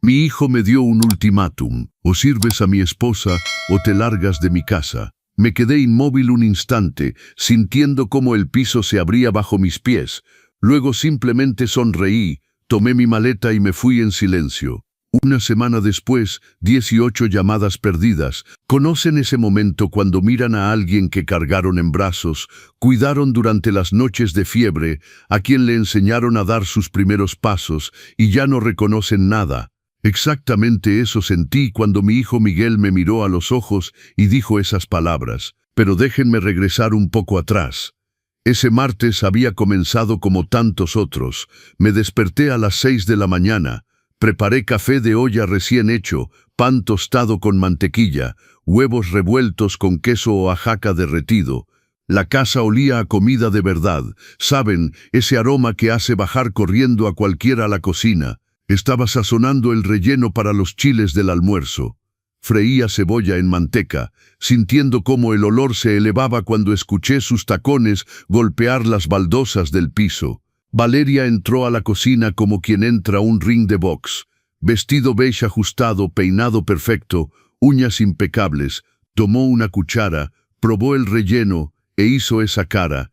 Mi hijo me dio un ultimátum: o sirves a mi esposa o te largas de mi casa. Me quedé inmóvil un instante, sintiendo cómo el piso se abría bajo mis pies. Luego simplemente sonreí, tomé mi maleta y me fui en silencio. Una semana después, 18 llamadas perdidas. ¿Conocen ese momento cuando miran a alguien que cargaron en brazos, cuidaron durante las noches de fiebre, a quien le enseñaron a dar sus primeros pasos y ya no reconocen nada? Exactamente eso sentí cuando mi hijo Miguel me miró a los ojos y dijo esas palabras. Pero déjenme regresar un poco atrás. Ese martes había comenzado como tantos otros. Me desperté a las 6 de la mañana. Preparé café de olla recién hecho, pan tostado con mantequilla, huevos revueltos con queso Oaxaca derretido. La casa olía a comida de verdad. ¿Saben? Ese aroma que hace bajar corriendo a cualquiera a la cocina. Estaba sazonando el relleno para los chiles del almuerzo. Freía cebolla en manteca, sintiendo cómo el olor se elevaba cuando escuché sus tacones golpear las baldosas del piso. Valeria entró a la cocina como quien entra a un ring de box. Vestido beige ajustado, peinado perfecto, uñas impecables. Tomó una cuchara, probó el relleno e hizo esa cara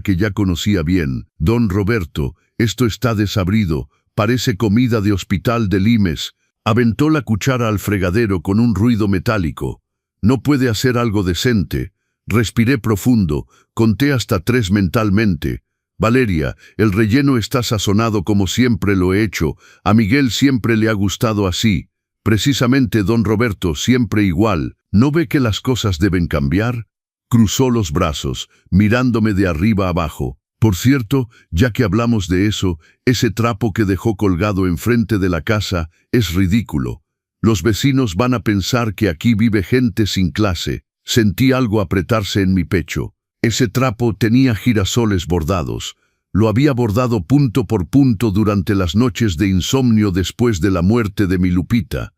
que ya conocía bien. Don Roberto, esto está desabrido, parece comida de hospital de limes. Aventó la cuchara al fregadero con un ruido metálico. No puede hacer algo decente. Respiré profundo, conté hasta 3 mentalmente. Valeria, el relleno está sazonado como siempre lo he hecho. A Miguel siempre le ha gustado así. Precisamente don Roberto, siempre igual. ¿No ve que las cosas deben cambiar? Cruzó los brazos, mirándome de arriba abajo. Por cierto, ya que hablamos de eso, ese trapo que dejó colgado enfrente de la casa es ridículo. Los vecinos van a pensar que aquí vive gente sin clase. Sentí algo apretarse en mi pecho. Ese trapo tenía girasoles bordados. Lo había bordado punto por punto durante las noches de insomnio después de la muerte de mi Lupita.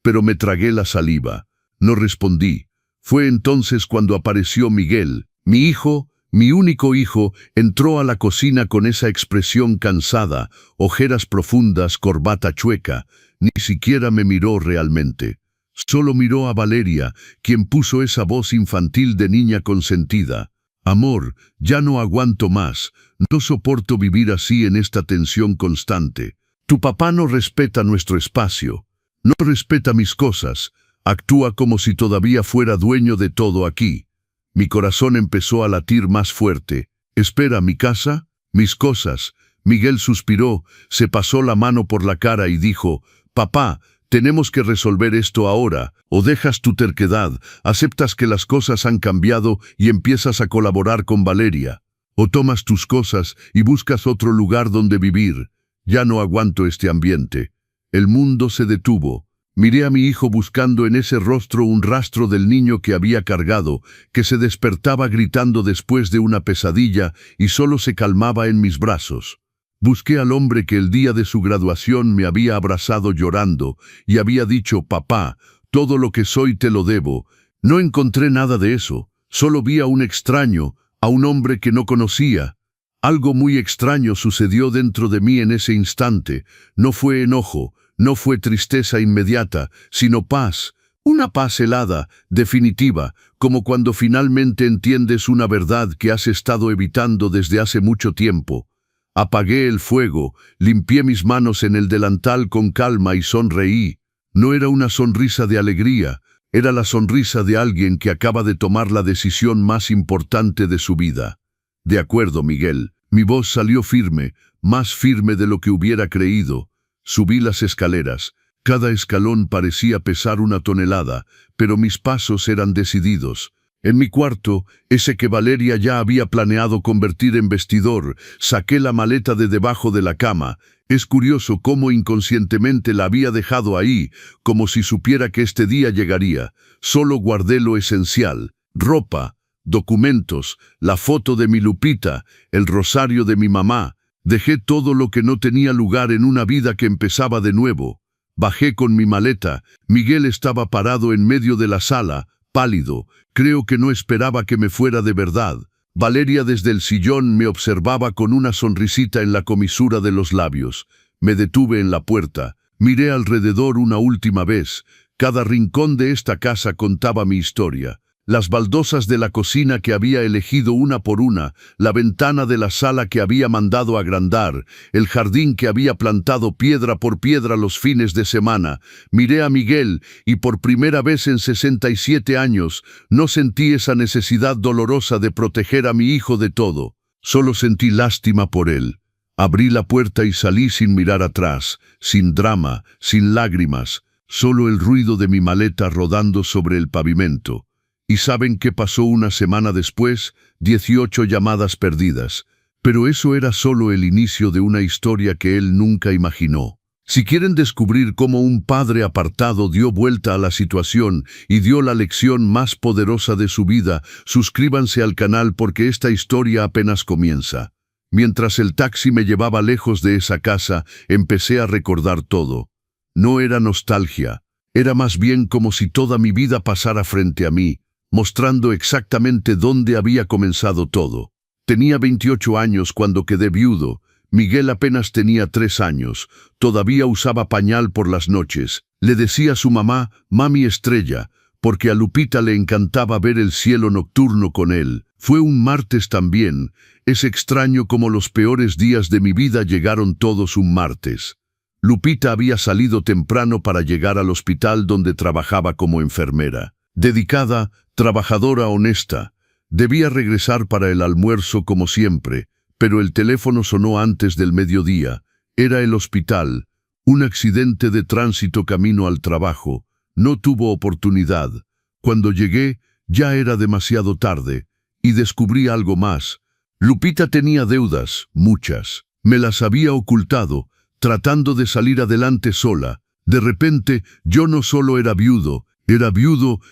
Pero me tragué la saliva. No respondí. Fue entonces cuando apareció Miguel. Mi hijo, mi único hijo, entró a la cocina con esa expresión cansada, ojeras profundas, corbata chueca. Ni siquiera me miró realmente. Solo miró a Valeria, quien puso esa voz infantil de niña consentida. Amor, ya no aguanto más, no soporto vivir así en esta tensión constante. Tu papá no respeta nuestro espacio, no respeta mis cosas, actúa como si todavía fuera dueño de todo aquí. Mi corazón empezó a latir más fuerte. Espera, ¿mi casa? Mis cosas. Miguel suspiró, se pasó la mano por la cara y dijo: Papá, tenemos que resolver esto ahora, o dejas tu terquedad, aceptas que las cosas han cambiado y empiezas a colaborar con Valeria, o tomas tus cosas y buscas otro lugar donde vivir. Ya no aguanto este ambiente. El mundo se detuvo. Miré a mi hijo buscando en ese rostro un rastro del niño que había cargado, que se despertaba gritando después de una pesadilla y solo se calmaba en mis brazos. Busqué al hombre que el día de su graduación me había abrazado llorando y había dicho: papá, todo lo que soy te lo debo. No encontré nada de eso, solo vi a un extraño, a un hombre que no conocía. Algo muy extraño sucedió dentro de mí en ese instante. No fue enojo, no fue tristeza inmediata, sino paz. Una paz helada, definitiva, como cuando finalmente entiendes una verdad que has estado evitando desde hace mucho tiempo. Apagué el fuego, limpié mis manos en el delantal con calma y sonreí. No era una sonrisa de alegría, era la sonrisa de alguien que acaba de tomar la decisión más importante de su vida. De acuerdo, Miguel. Mi voz salió firme, más firme de lo que hubiera creído. Subí las escaleras. Cada escalón parecía pesar 1 tonelada, pero mis pasos eran decididos. En mi cuarto, ese que Valeria ya había planeado convertir en vestidor, saqué la maleta de debajo de la cama. Es curioso cómo inconscientemente la había dejado ahí, como si supiera que este día llegaría. Solo guardé lo esencial: ropa, documentos, la foto de mi Lupita, el rosario de mi mamá. Dejé todo lo que no tenía lugar en una vida que empezaba de nuevo. Bajé con mi maleta. Miguel estaba parado en medio de la sala, pálido. Creo que no esperaba que me fuera de verdad. Valeria desde el sillón me observaba con una sonrisita en la comisura de los labios. Me detuve en la puerta. Miré alrededor una última vez. Cada rincón de esta casa contaba mi historia. Las baldosas de la cocina que había elegido una por una, la ventana de la sala que había mandado agrandar, el jardín que había plantado piedra por piedra los fines de semana. Miré a Miguel y por primera vez en 67 años no sentí esa necesidad dolorosa de proteger a mi hijo de todo. Solo sentí lástima por él. Abrí la puerta y salí sin mirar atrás, sin drama, sin lágrimas, solo el ruido de mi maleta rodando sobre el pavimento. ¿Y saben qué pasó una semana después? 18 llamadas perdidas. Pero eso era solo el inicio de una historia que él nunca imaginó. Si quieren descubrir cómo un padre apartado dio vuelta a la situación y dio la lección más poderosa de su vida, suscríbanse al canal porque esta historia apenas comienza. Mientras el taxi me llevaba lejos de esa casa, empecé a recordar todo. No era nostalgia, era más bien como si toda mi vida pasara frente a mí, mostrando exactamente dónde había comenzado todo. Tenía 28 años cuando quedé viudo. Miguel apenas tenía 3 años. Todavía usaba pañal por las noches. Le decía a su mamá, «Mami estrella», porque a Lupita le encantaba ver el cielo nocturno con él. Fue un martes también. Es extraño como los peores días de mi vida llegaron todos un martes. Lupita había salido temprano para llegar al hospital donde trabajaba como enfermera. Dedicada, trabajadora honesta. Debía regresar para el almuerzo como siempre, pero el teléfono sonó antes del mediodía. Era el hospital. Un accidente de tránsito camino al trabajo. No tuvo oportunidad. Cuando llegué, ya era demasiado tarde, y descubrí algo más. Lupita tenía deudas, muchas. Me las había ocultado, tratando de salir adelante sola. De repente, yo no solo era viudo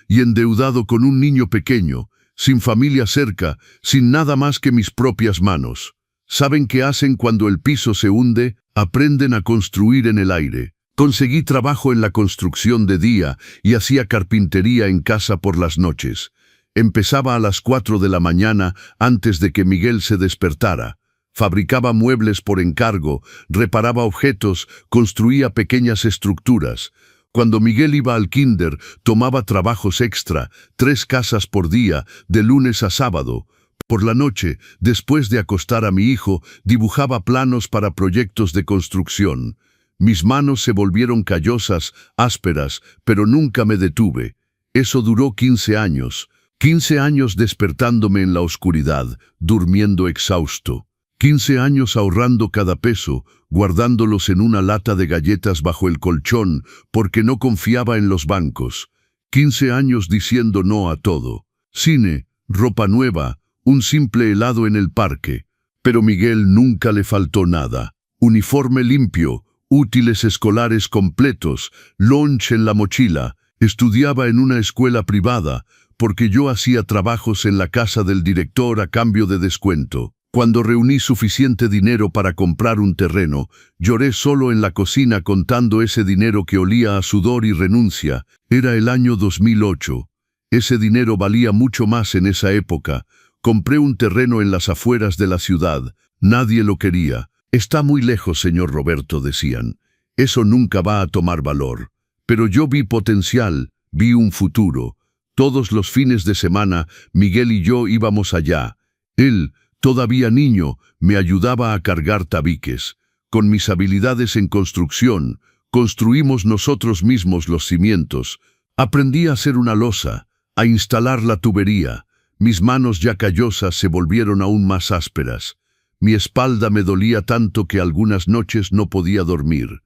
y endeudado con un niño pequeño, sin familia cerca, sin nada más que mis propias manos. ¿Saben qué hacen cuando el piso se hunde? Aprenden a construir en el aire. Conseguí trabajo en la construcción de día y hacía carpintería en casa por las noches. Empezaba a las 4 de la mañana antes de que Miguel se despertara. Fabricaba muebles por encargo, reparaba objetos, construía pequeñas estructuras. Cuando Miguel iba al kinder, tomaba trabajos extra, 3 casas por día, de lunes a sábado. Por la noche, después de acostar a mi hijo, dibujaba planos para proyectos de construcción. Mis manos se volvieron callosas, ásperas, pero nunca me detuve. Eso duró 15 años. 15 años despertándome en la oscuridad, durmiendo exhausto. 15 años ahorrando cada peso, guardándolos en una lata de galletas bajo el colchón, porque no confiaba en los bancos. 15 años diciendo no a todo. Cine, ropa nueva, un simple helado en el parque. Pero Miguel nunca le faltó nada. Uniforme limpio, útiles escolares completos, lunch en la mochila. Estudiaba en una escuela privada, porque yo hacía trabajos en la casa del director a cambio de descuento. Cuando reuní suficiente dinero para comprar un terreno, lloré solo en la cocina contando ese dinero que olía a sudor y renuncia. Era el año 2008. Ese dinero valía mucho más en esa época. Compré un terreno en las afueras de la ciudad. Nadie lo quería. «Está muy lejos, señor Roberto», decían. «Eso nunca va a tomar valor». Pero yo vi potencial, vi un futuro. Todos los fines de semana, Miguel y yo íbamos allá. Él, todavía niño, me ayudaba a cargar tabiques. Con mis habilidades en construcción, construimos nosotros mismos los cimientos. Aprendí a hacer una losa, a instalar la tubería. Mis manos ya callosas se volvieron aún más ásperas. Mi espalda me dolía tanto que algunas noches no podía dormir.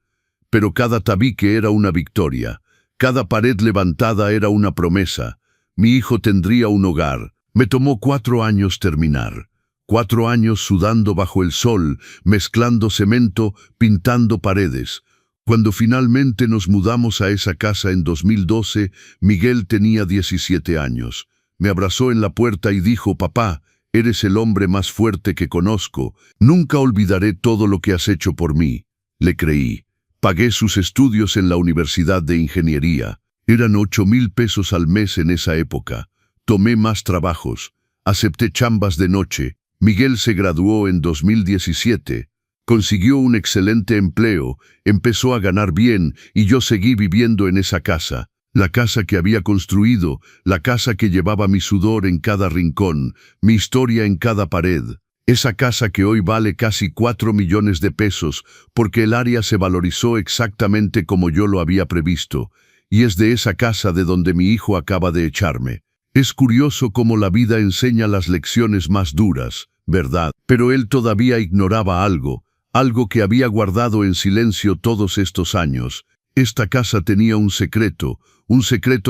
Pero cada tabique era una victoria. Cada pared levantada era una promesa. Mi hijo tendría un hogar. Me tomó 4 años terminar. 4 años sudando bajo el sol, mezclando cemento, pintando paredes. Cuando finalmente nos mudamos a esa casa en 2012, Miguel tenía 17 años. Me abrazó en la puerta y dijo: «Papá, eres el hombre más fuerte que conozco. Nunca olvidaré todo lo que has hecho por mí». Le creí. Pagué sus estudios en la Universidad de Ingeniería. Eran 8,000 pesos al mes en esa época. Tomé más trabajos. Acepté chambas de noche. Miguel se graduó en 2017. Consiguió un excelente empleo, empezó a ganar bien y yo seguí viviendo en esa casa. La casa que había construido, la casa que llevaba mi sudor en cada rincón, mi historia en cada pared. Esa casa que hoy vale casi 4 millones de pesos porque el área se valorizó exactamente como yo lo había previsto. Y es de esa casa de donde mi hijo acaba de echarme. Es curioso cómo la vida enseña las lecciones más duras, ¿verdad? Pero él todavía ignoraba algo que había guardado en silencio todos estos años. Esta casa tenía un secreto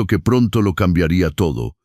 que pronto lo cambiaría todo.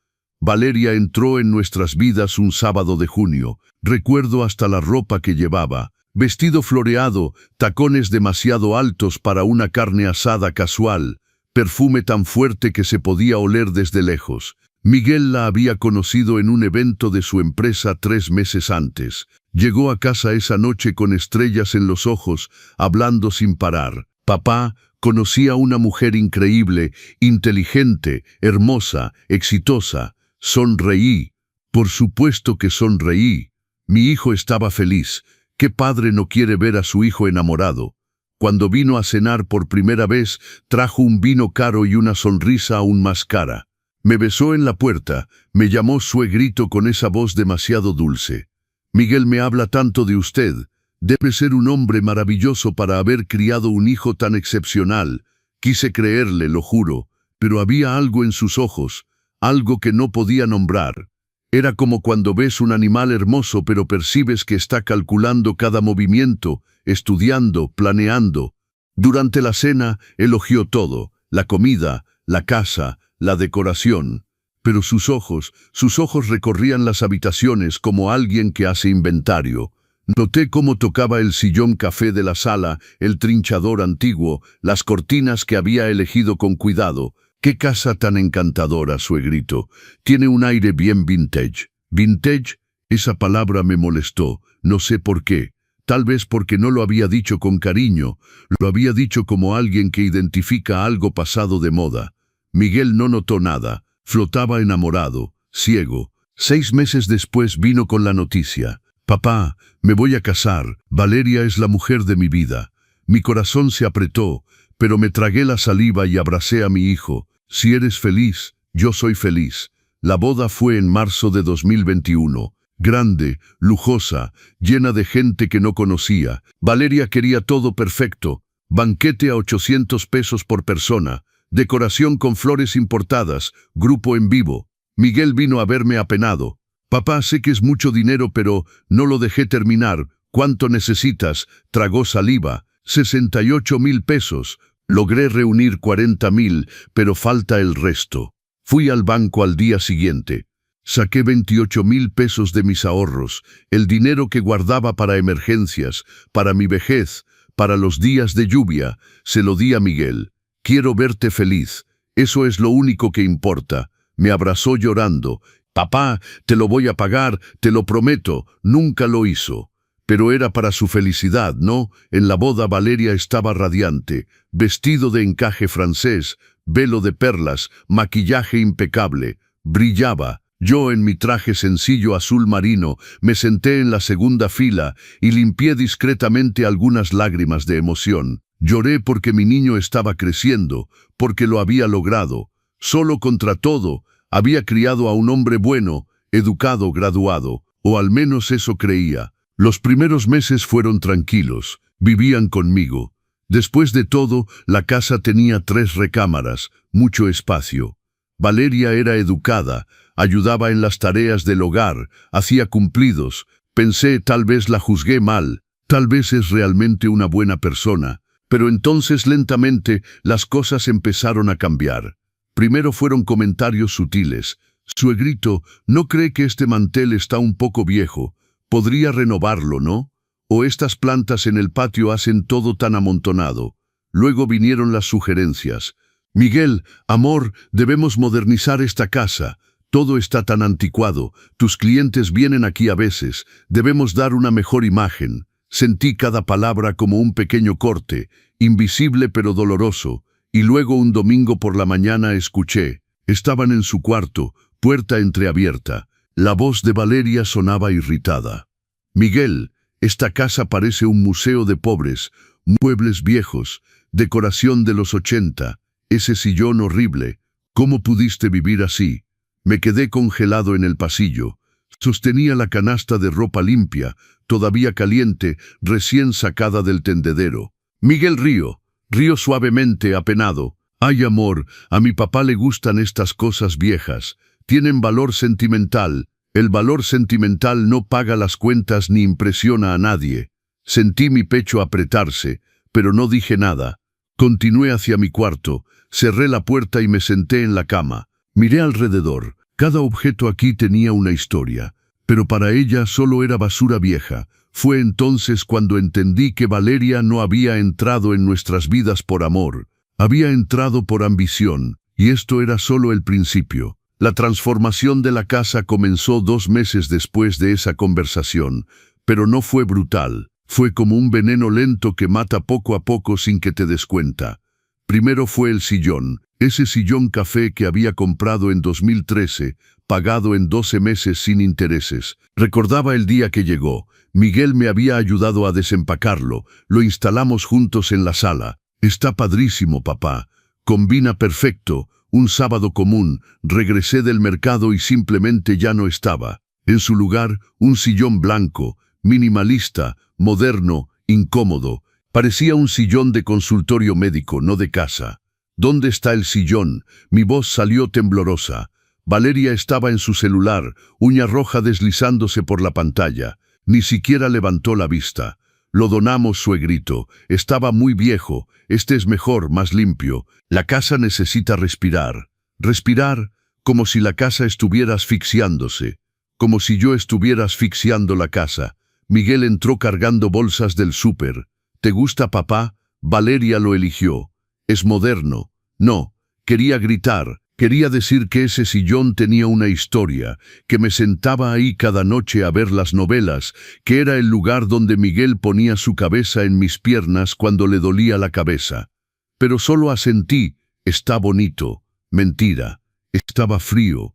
Valeria entró en nuestras vidas un sábado de junio. Recuerdo hasta la ropa que llevaba. Vestido floreado, tacones demasiado altos para una carne asada casual, perfume tan fuerte que se podía oler desde lejos. Miguel la había conocido en un evento de su empresa 3 meses antes. Llegó a casa esa noche con estrellas en los ojos, hablando sin parar. Papá, conocí a una mujer increíble, inteligente, hermosa, exitosa. Sonreí. Por supuesto que sonreí. Mi hijo estaba feliz. ¿Qué padre no quiere ver a su hijo enamorado? Cuando vino a cenar por primera vez, trajo un vino caro y una sonrisa aún más cara. Me besó en la puerta, me llamó suegrito con esa voz demasiado dulce. Miguel me habla tanto de usted. Debe ser un hombre maravilloso para haber criado un hijo tan excepcional. Quise creerle, lo juro, pero había algo en sus ojos, algo que no podía nombrar. Era como cuando ves un animal hermoso pero percibes que está calculando cada movimiento, estudiando, planeando. Durante la cena elogió todo, la comida, la casa, la decoración. Pero sus ojos recorrían las habitaciones como alguien que hace inventario. Noté cómo tocaba el sillón café de la sala, el trinchador antiguo, las cortinas que había elegido con cuidado. ¡Qué casa tan encantadora, suegrito! Tiene un aire bien vintage. ¿Vintage? Esa palabra me molestó, no sé por qué. Tal vez porque no lo había dicho con cariño, lo había dicho como alguien que identifica algo pasado de moda. Miguel no notó nada, flotaba enamorado, ciego. 6 meses después vino con la noticia. Papá, me voy a casar, Valeria es la mujer de mi vida. Mi corazón se apretó, pero me tragué la saliva y abracé a mi hijo. Si eres feliz, yo soy feliz. La boda fue en marzo de 2021. Grande, lujosa, llena de gente que no conocía. Valeria quería todo perfecto. Banquete a 800 pesos por persona. Decoración con flores importadas. Grupo en vivo. Miguel vino a verme apenado. Papá, sé que es mucho dinero, pero no lo dejé terminar. ¿Cuánto necesitas? Tragó saliva. 68,000 pesos. Logré reunir 40,000, pero falta el resto. Fui al banco al día siguiente. Saqué 28,000 pesos de mis ahorros, el dinero que guardaba para emergencias, para mi vejez, para los días de lluvia. Se lo di a Miguel. Quiero verte feliz. Eso es lo único que importa. Me abrazó llorando. Papá, te lo voy a pagar, te lo prometo. Nunca lo hizo. Pero era para su felicidad, ¿no? En la boda Valeria estaba radiante, vestido de encaje francés, velo de perlas, maquillaje impecable. Brillaba. Yo, en mi traje sencillo azul marino, me senté en la segunda fila y limpié discretamente algunas lágrimas de emoción. Lloré porque mi niño estaba creciendo, porque lo había logrado. Solo contra todo, había criado a un hombre bueno, educado, graduado, o al menos eso creía. Los primeros meses fueron tranquilos, vivían conmigo. Después de todo, la casa tenía 3 recámaras, mucho espacio. Valeria era educada, ayudaba en las tareas del hogar, hacía cumplidos. Pensé, tal vez la juzgué mal, tal vez es realmente una buena persona. Pero entonces lentamente las cosas empezaron a cambiar. Primero fueron comentarios sutiles. Suegrito, ¿no cree que este mantel está un poco viejo? Podría renovarlo, ¿no? O estas plantas en el patio hacen todo tan amontonado. Luego vinieron las sugerencias. Miguel, amor, debemos modernizar esta casa. Todo está tan anticuado. Tus clientes vienen aquí a veces. Debemos dar una mejor imagen. Sentí cada palabra como un pequeño corte, invisible pero doloroso. Y luego un domingo por la mañana escuché. Estaban en su cuarto, puerta entreabierta. La voz de Valeria sonaba irritada. Miguel, Esta casa parece un museo de pobres, muebles viejos, decoración de los 80, ese sillón horrible. ¿Cómo pudiste vivir así? Me quedé congelado en el pasillo. Sostenía la canasta de ropa limpia, todavía caliente, recién sacada del tendedero. Miguel rió suavemente, apenado. Ay, amor, a mi papá le gustan estas cosas viejas. Tienen valor sentimental. El valor sentimental no paga las cuentas ni impresiona a nadie. Sentí mi pecho apretarse, pero no dije nada. Continué hacia mi cuarto, cerré la puerta y me senté en la cama. Miré alrededor. Cada objeto aquí tenía una historia, pero para ella solo era basura vieja. Fue entonces cuando entendí que Valeria no había entrado en nuestras vidas por amor. Había entrado por ambición, y esto era solo el principio. La transformación de la casa comenzó 2 meses después de esa conversación, pero no fue brutal. Fue como un veneno lento que mata poco a poco sin que te des cuenta. Primero fue el sillón, ese sillón café que había comprado en 2013, pagado en 12 meses sin intereses. Recordaba el día que llegó. Miguel me había ayudado a desempacarlo. Lo instalamos juntos en la sala. Está padrísimo, papá. Combina perfecto. Un sábado común, regresé del mercado y simplemente ya no estaba. En su lugar, un sillón blanco, minimalista, moderno, incómodo. Parecía un sillón de consultorio médico, no de casa. ¿Dónde está el sillón? Mi voz salió temblorosa. Valeria estaba en su celular, uña roja deslizándose por la pantalla. Ni siquiera levantó la vista. Lo donamos, suegrito. Estaba muy viejo. Este es mejor, más limpio. La casa necesita respirar. Respirar como si la casa estuviera asfixiándose. Como si yo estuviera asfixiando la casa. Miguel entró cargando bolsas del súper. ¿Te gusta, papá? Valeria lo eligió. Es moderno. No. Quería gritar. Quería decir que ese sillón tenía una historia, que me sentaba ahí cada noche a ver las novelas, que era el lugar donde Miguel ponía su cabeza en mis piernas cuando le dolía la cabeza. Pero solo asentí. Está bonito. Mentira. Estaba frío.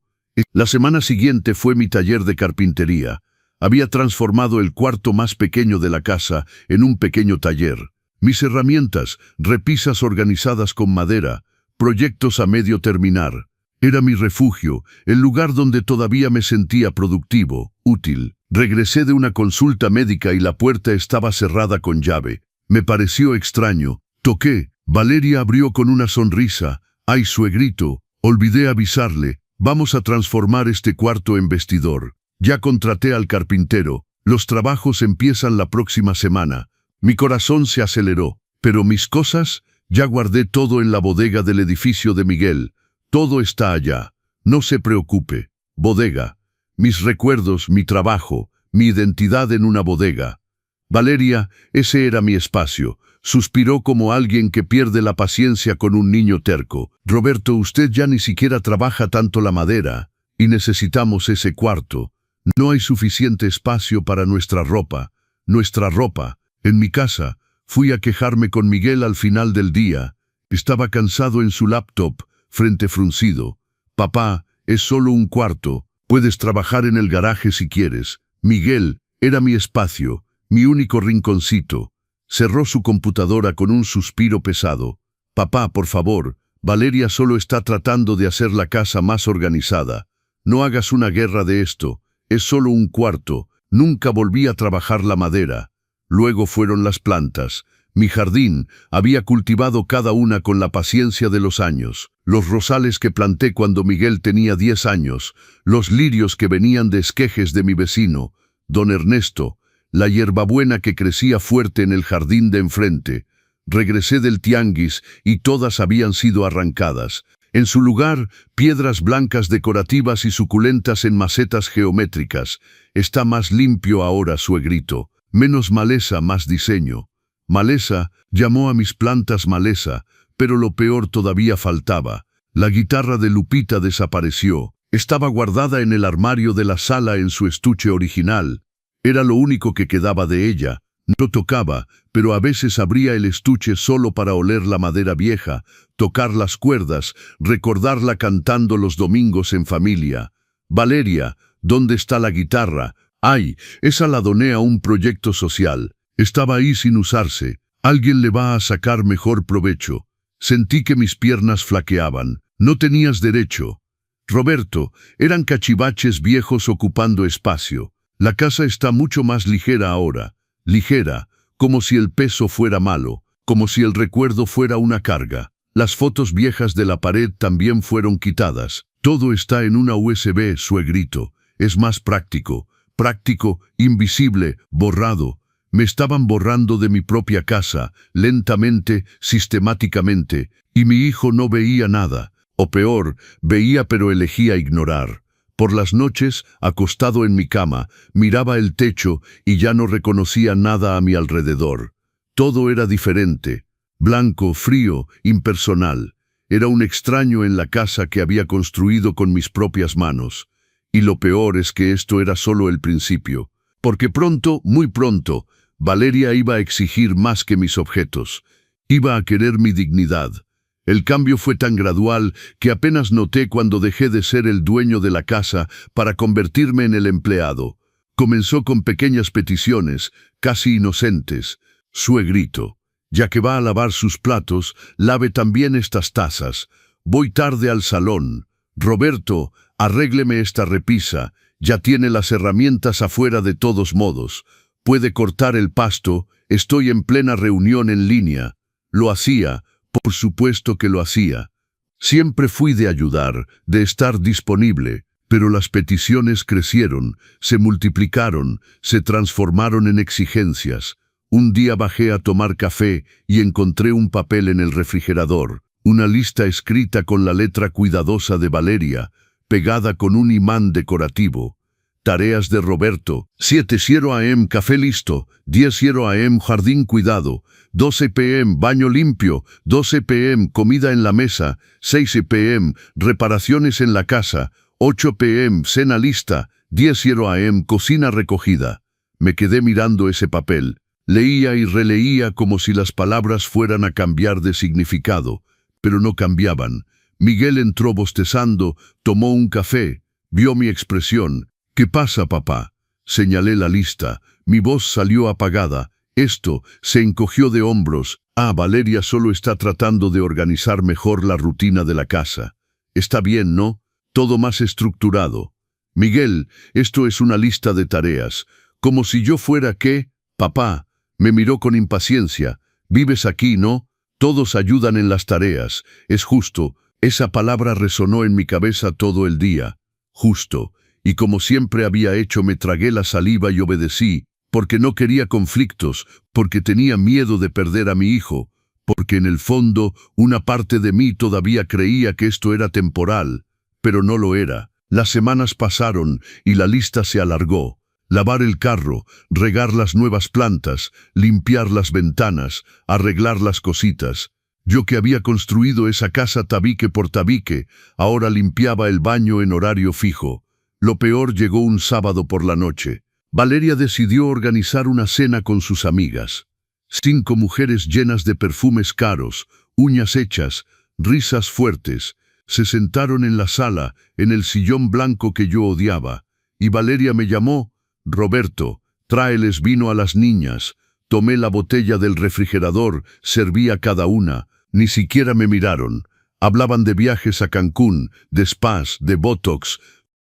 La semana siguiente fue mi taller de carpintería. Había transformado el cuarto más pequeño de la casa en un pequeño taller. Mis herramientas, repisas organizadas con madera, proyectos a medio terminar. Era mi refugio, el lugar donde todavía me sentía productivo, útil. Regresé de una consulta médica y la puerta estaba cerrada con llave. Me pareció extraño. Toqué. Valeria abrió con una sonrisa. ¡Ay, suegrito! Olvidé avisarle. Vamos a transformar este cuarto en vestidor. Ya contraté al carpintero. Los trabajos empiezan la próxima semana. Mi corazón se aceleró. Pero mis cosas... Ya guardé todo en la bodega del edificio de Miguel. Todo está allá. No se preocupe. Bodega. Mis recuerdos, mi trabajo, mi identidad en una bodega. Valeria, ese era mi espacio. Suspiró como alguien que pierde la paciencia con un niño terco. Roberto, usted ya ni siquiera trabaja tanto la madera. Y necesitamos ese cuarto. No hay suficiente espacio para nuestra ropa. Nuestra ropa. En mi casa. Fui a quejarme con Miguel al final del día. Estaba cansado en su laptop, frente fruncido. Papá, es solo un cuarto. Puedes trabajar en el garaje si quieres. Miguel, era mi espacio, mi único rinconcito. Cerró su computadora con un suspiro pesado. Papá, por favor, Valeria solo está tratando de hacer la casa más organizada. No hagas una guerra de esto. Es solo un cuarto. Nunca volví a trabajar la madera. Luego fueron las plantas. Mi jardín había cultivado cada una con la paciencia de los años. Los rosales que planté cuando Miguel tenía 10 años, los lirios que venían de esquejes de mi vecino, don Ernesto, la hierbabuena que crecía fuerte en el jardín de enfrente. Regresé del tianguis y todas habían sido arrancadas. En su lugar, piedras blancas decorativas y suculentas en macetas geométricas. Está más limpio ahora, suegrito. Menos maleza, más diseño. Maleza, llamó a mis plantas maleza, pero lo peor todavía faltaba. La guitarra de Lupita desapareció. Estaba guardada en el armario de la sala en su estuche original. Era lo único que quedaba de ella. No tocaba, pero a veces abría el estuche solo para oler la madera vieja, tocar las cuerdas, recordarla cantando los domingos en familia. Valeria, ¿dónde está la guitarra? Ay, esa la doné a un proyecto social. Estaba ahí sin usarse. Alguien le va a sacar mejor provecho. Sentí que mis piernas flaqueaban. No tenías derecho. Roberto, eran cachivaches viejos ocupando espacio. La casa está mucho más ligera ahora. Ligera, como si el peso fuera malo, como si el recuerdo fuera una carga. Las fotos viejas de la pared también fueron quitadas. Todo está en una USB, suegrito. Es más práctico. Práctico, invisible, borrado. Me estaban borrando de mi propia casa, lentamente, sistemáticamente, y mi hijo no veía nada. O peor, veía pero elegía ignorar. Por las noches, acostado en mi cama, miraba el techo y ya no reconocía nada a mi alrededor. Todo era diferente. Blanco, frío, impersonal. Era un extraño en la casa que había construido con mis propias manos. Y lo peor es que esto era solo el principio. Porque pronto, muy pronto, Valeria iba a exigir más que mis objetos. Iba a querer mi dignidad. El cambio fue tan gradual que apenas noté cuando dejé de ser el dueño de la casa para convertirme en el empleado. Comenzó con pequeñas peticiones, casi inocentes. Suegrito, ya que va a lavar sus platos, lave también estas tazas. Voy tarde al salón. Roberto, arrégleme esta repisa. Ya tiene las herramientas afuera de todos modos. Puede cortar el pasto. Estoy en plena reunión en línea. Lo hacía. Por supuesto que lo hacía. Siempre fui de ayudar, de estar disponible, pero las peticiones crecieron, se multiplicaron, se transformaron en exigencias. Un día bajé a tomar café y encontré un papel en el refrigerador, una lista escrita con la letra cuidadosa de Valeria, pegada con un imán decorativo. Tareas de Roberto: 7:00 am café listo, 10:00 am jardín cuidado, 12 p.m. baño limpio, 12 p.m. comida en la mesa, 6 p.m. reparaciones en la casa, 8 p.m. cena lista, 10:00 am cocina recogida. Me quedé mirando ese papel. Leía y releía como si las palabras fueran a cambiar de significado, pero no cambiaban. Miguel entró bostezando, tomó un café, vio mi expresión. ¿Qué pasa, papá? Señalé la lista. Mi voz salió apagada. Se encogió de hombros. Valeria solo está tratando de organizar mejor la rutina de la casa. Está bien, ¿no? Todo más estructurado. Miguel, esto es una lista de tareas. Como si yo fuera ¿qué? Papá, me miró con impaciencia. Vives aquí, ¿no? Todos ayudan en las tareas. Es justo. Esa palabra resonó en mi cabeza todo el día. Justo. Y como siempre había hecho, me tragué la saliva y obedecí, porque no quería conflictos, porque tenía miedo de perder a mi hijo, porque en el fondo una parte de mí todavía creía que esto era temporal, pero no lo era. Las semanas pasaron y la lista se alargó. Lavar el carro, regar las nuevas plantas, limpiar las ventanas, arreglar las cositas. Yo que había construido esa casa tabique por tabique, ahora limpiaba el baño en horario fijo. Lo peor llegó un sábado por la noche. Valeria decidió organizar una cena con sus amigas. 5 mujeres llenas de perfumes caros, uñas hechas, risas fuertes. Se sentaron en la sala, en el sillón blanco que yo odiaba. Y Valeria me llamó: Roberto, tráeles vino a las niñas. Tomé la botella del refrigerador, serví a cada una. Ni siquiera me miraron. Hablaban de viajes a Cancún, de spas, de botox.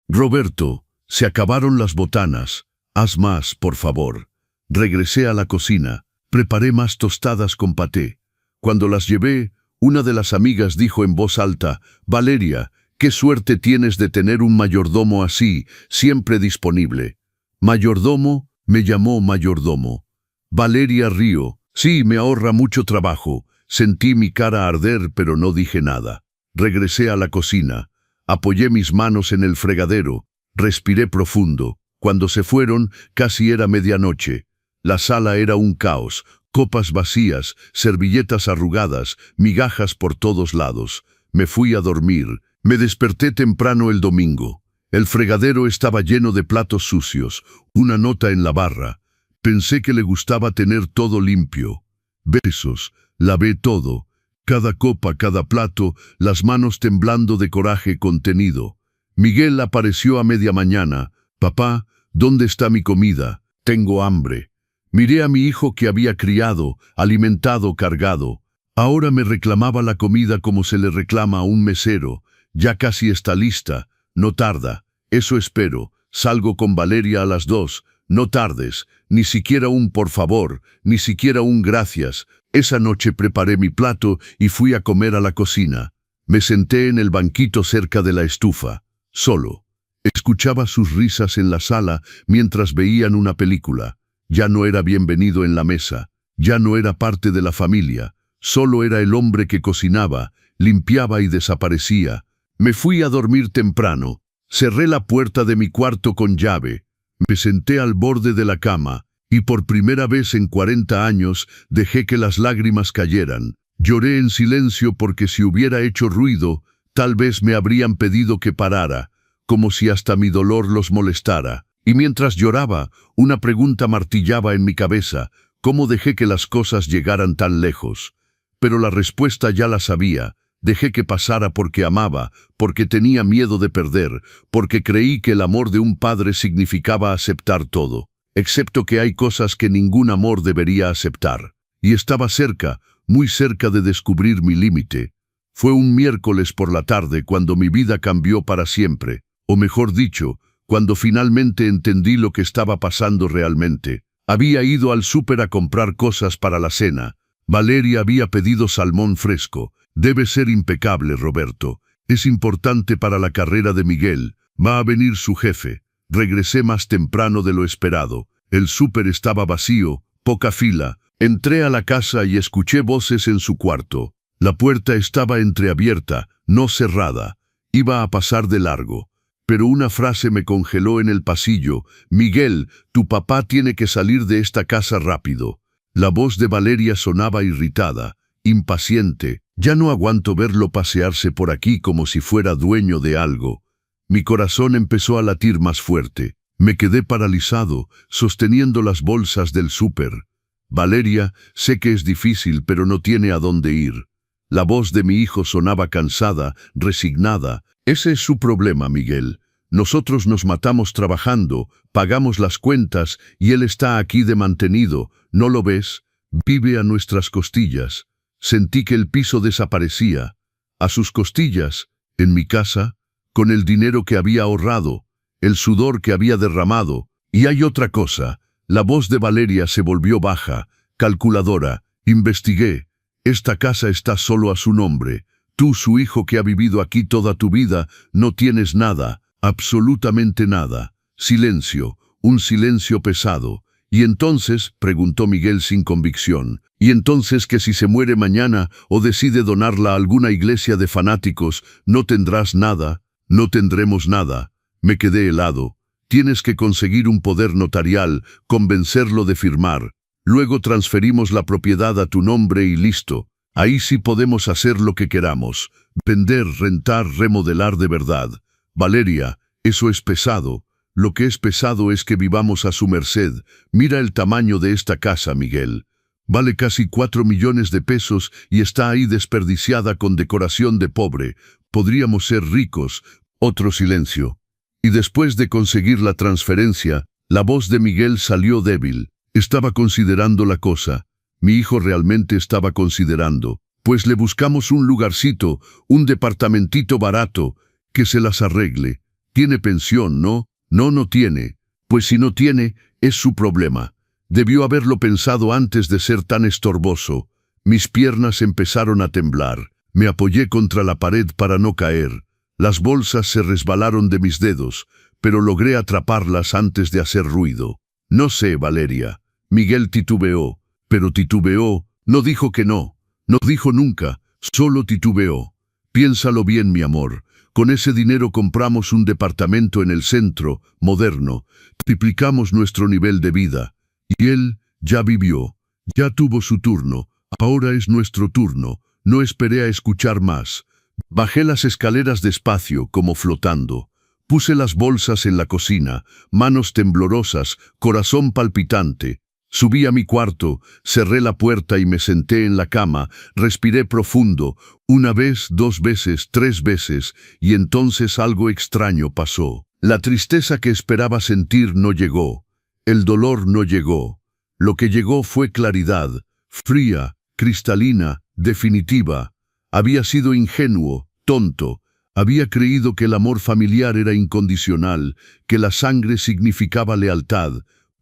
Roberto, se acabaron las botanas. Haz más, por favor. Regresé a la cocina. Preparé más tostadas con paté. Cuando las llevé, una de las amigas dijo en voz alta: Valeria, qué suerte tienes de tener un mayordomo así, siempre disponible. ¿Mayordomo? Me llamó mayordomo. Valeria rió. Sí, me ahorra mucho trabajo. Sentí mi cara arder, pero no dije nada. Regresé a la cocina. Apoyé mis manos en el fregadero. Respiré profundo. Cuando se fueron, casi era medianoche. La sala era un caos. Copas vacías, servilletas arrugadas, migajas por todos lados. Me fui a dormir. Me desperté temprano el domingo. El fregadero estaba lleno de platos sucios. Una nota en la barra. Pensé que le gustaba tener todo limpio. Besos. Lavé todo. Cada copa, cada plato, las manos temblando de coraje contenido. Miguel apareció a media mañana. Papá, ¿Dónde está mi comida? Tengo hambre. Miré a mi hijo que había criado, alimentado, cargado. Ahora me reclamaba la comida como se le reclama a un mesero. Ya casi está lista. No tarda. Eso espero. Salgo con Valeria a las 2. No tardes. Ni siquiera un por favor, ni siquiera un gracias. Esa noche preparé mi plato y fui a comer a la cocina. Me senté en el banquito cerca de la estufa, solo. Escuchaba sus risas en la sala mientras veían una película. Ya no era bienvenido en la mesa. Ya no era parte de la familia. Solo era el hombre que cocinaba, limpiaba y desaparecía. Me fui a dormir temprano. Cerré la puerta de mi cuarto con llave. Me senté al borde de la cama y por primera vez en 40 años dejé que las lágrimas cayeran. Lloré en silencio porque si hubiera hecho ruido, tal vez me habrían pedido que parara, como si hasta mi dolor los molestara. Y mientras lloraba, una pregunta martillaba en mi cabeza: ¿cómo dejé que las cosas llegaran tan lejos? Pero la respuesta ya la sabía. Dejé que pasara porque amaba, porque tenía miedo de perder, porque creí que el amor de un padre significaba aceptar todo, excepto que hay cosas que ningún amor debería aceptar. Y estaba cerca, muy cerca de descubrir mi límite. Fue un miércoles por la tarde cuando mi vida cambió para siempre, o mejor dicho, cuando finalmente entendí lo que estaba pasando realmente. Había ido al súper a comprar cosas para la cena. Valeria había pedido salmón fresco. Debe ser impecable, Roberto. Es importante para la carrera de Miguel. Va a venir su jefe. Regresé más temprano de lo esperado. El súper estaba vacío, poca fila. Entré a la casa y escuché voces en su cuarto. La puerta estaba entreabierta, no cerrada. Iba a pasar de largo. Pero una frase me congeló en el pasillo. Miguel, tu papá tiene que salir de esta casa rápido. La voz de Valeria sonaba irritada, impaciente. Ya no aguanto verlo pasearse por aquí como si fuera dueño de algo. Mi corazón empezó a latir más fuerte. Me quedé paralizado, sosteniendo las bolsas del súper. Valeria, sé que es difícil, pero no tiene a dónde ir. La voz de mi hijo sonaba cansada, resignada. Ese es su problema, Miguel. Nosotros nos matamos trabajando, pagamos las cuentas y él está aquí de mantenido. ¿No lo ves? Vive a nuestras costillas. Sentí que el piso desaparecía. A sus costillas, en mi casa, con el dinero que había ahorrado, el sudor que había derramado. Y hay otra cosa. La voz de Valeria se volvió baja, calculadora. Investigué. Esta casa está solo a su nombre. Tú, su hijo que ha vivido aquí toda tu vida, no tienes nada, absolutamente nada. Silencio, un silencio pesado. ¿Y entonces?, preguntó Miguel sin convicción. ¿Y entonces que si se muere mañana o decide donarla a alguna iglesia de fanáticos, no tendrás nada? No tendremos nada. Me quedé helado. Tienes que conseguir un poder notarial, convencerlo de firmar. Luego transferimos la propiedad a tu nombre y listo. Ahí sí podemos hacer lo que queramos. Vender, rentar, remodelar de verdad. Valeria, eso es pesado. Lo que es pesado es que vivamos a su merced. Mira el tamaño de esta casa, Miguel. Vale casi 4 millones de pesos y está ahí desperdiciada con decoración de pobre. Podríamos ser ricos. Otro silencio. Y después de conseguir la transferencia, la voz de Miguel salió débil. Estaba considerando la cosa. Mi hijo realmente estaba considerando. Pues le buscamos un lugarcito, un departamentito barato, que se las arregle. Tiene pensión, ¿no? No tiene. Pues si no tiene, es su problema. Debió haberlo pensado antes de ser tan estorboso. Mis piernas empezaron a temblar. Me apoyé contra la pared para no caer. Las bolsas se resbalaron de mis dedos, pero logré atraparlas antes de hacer ruido. No sé, Valeria. Miguel titubeó, pero titubeó, no dijo que no. No dijo nunca, solo titubeó. Piénsalo bien, mi amor. Con ese dinero compramos un departamento en el centro, moderno. Triplicamos nuestro nivel de vida. Y él ya vivió. Ya tuvo su turno. Ahora es nuestro turno. No esperé a escuchar más. Bajé las escaleras despacio, como flotando. Puse las bolsas en la cocina, manos temblorosas, corazón palpitante. Subí a mi cuarto, cerré la puerta y me senté en la cama, respiré profundo, una vez, 2 veces, 3 veces, y entonces algo extraño pasó. La tristeza que esperaba sentir no llegó. El dolor no llegó. Lo que llegó fue claridad, fría, cristalina, definitiva. Había sido ingenuo, tonto. Había creído que el amor familiar era incondicional, que la sangre significaba lealtad.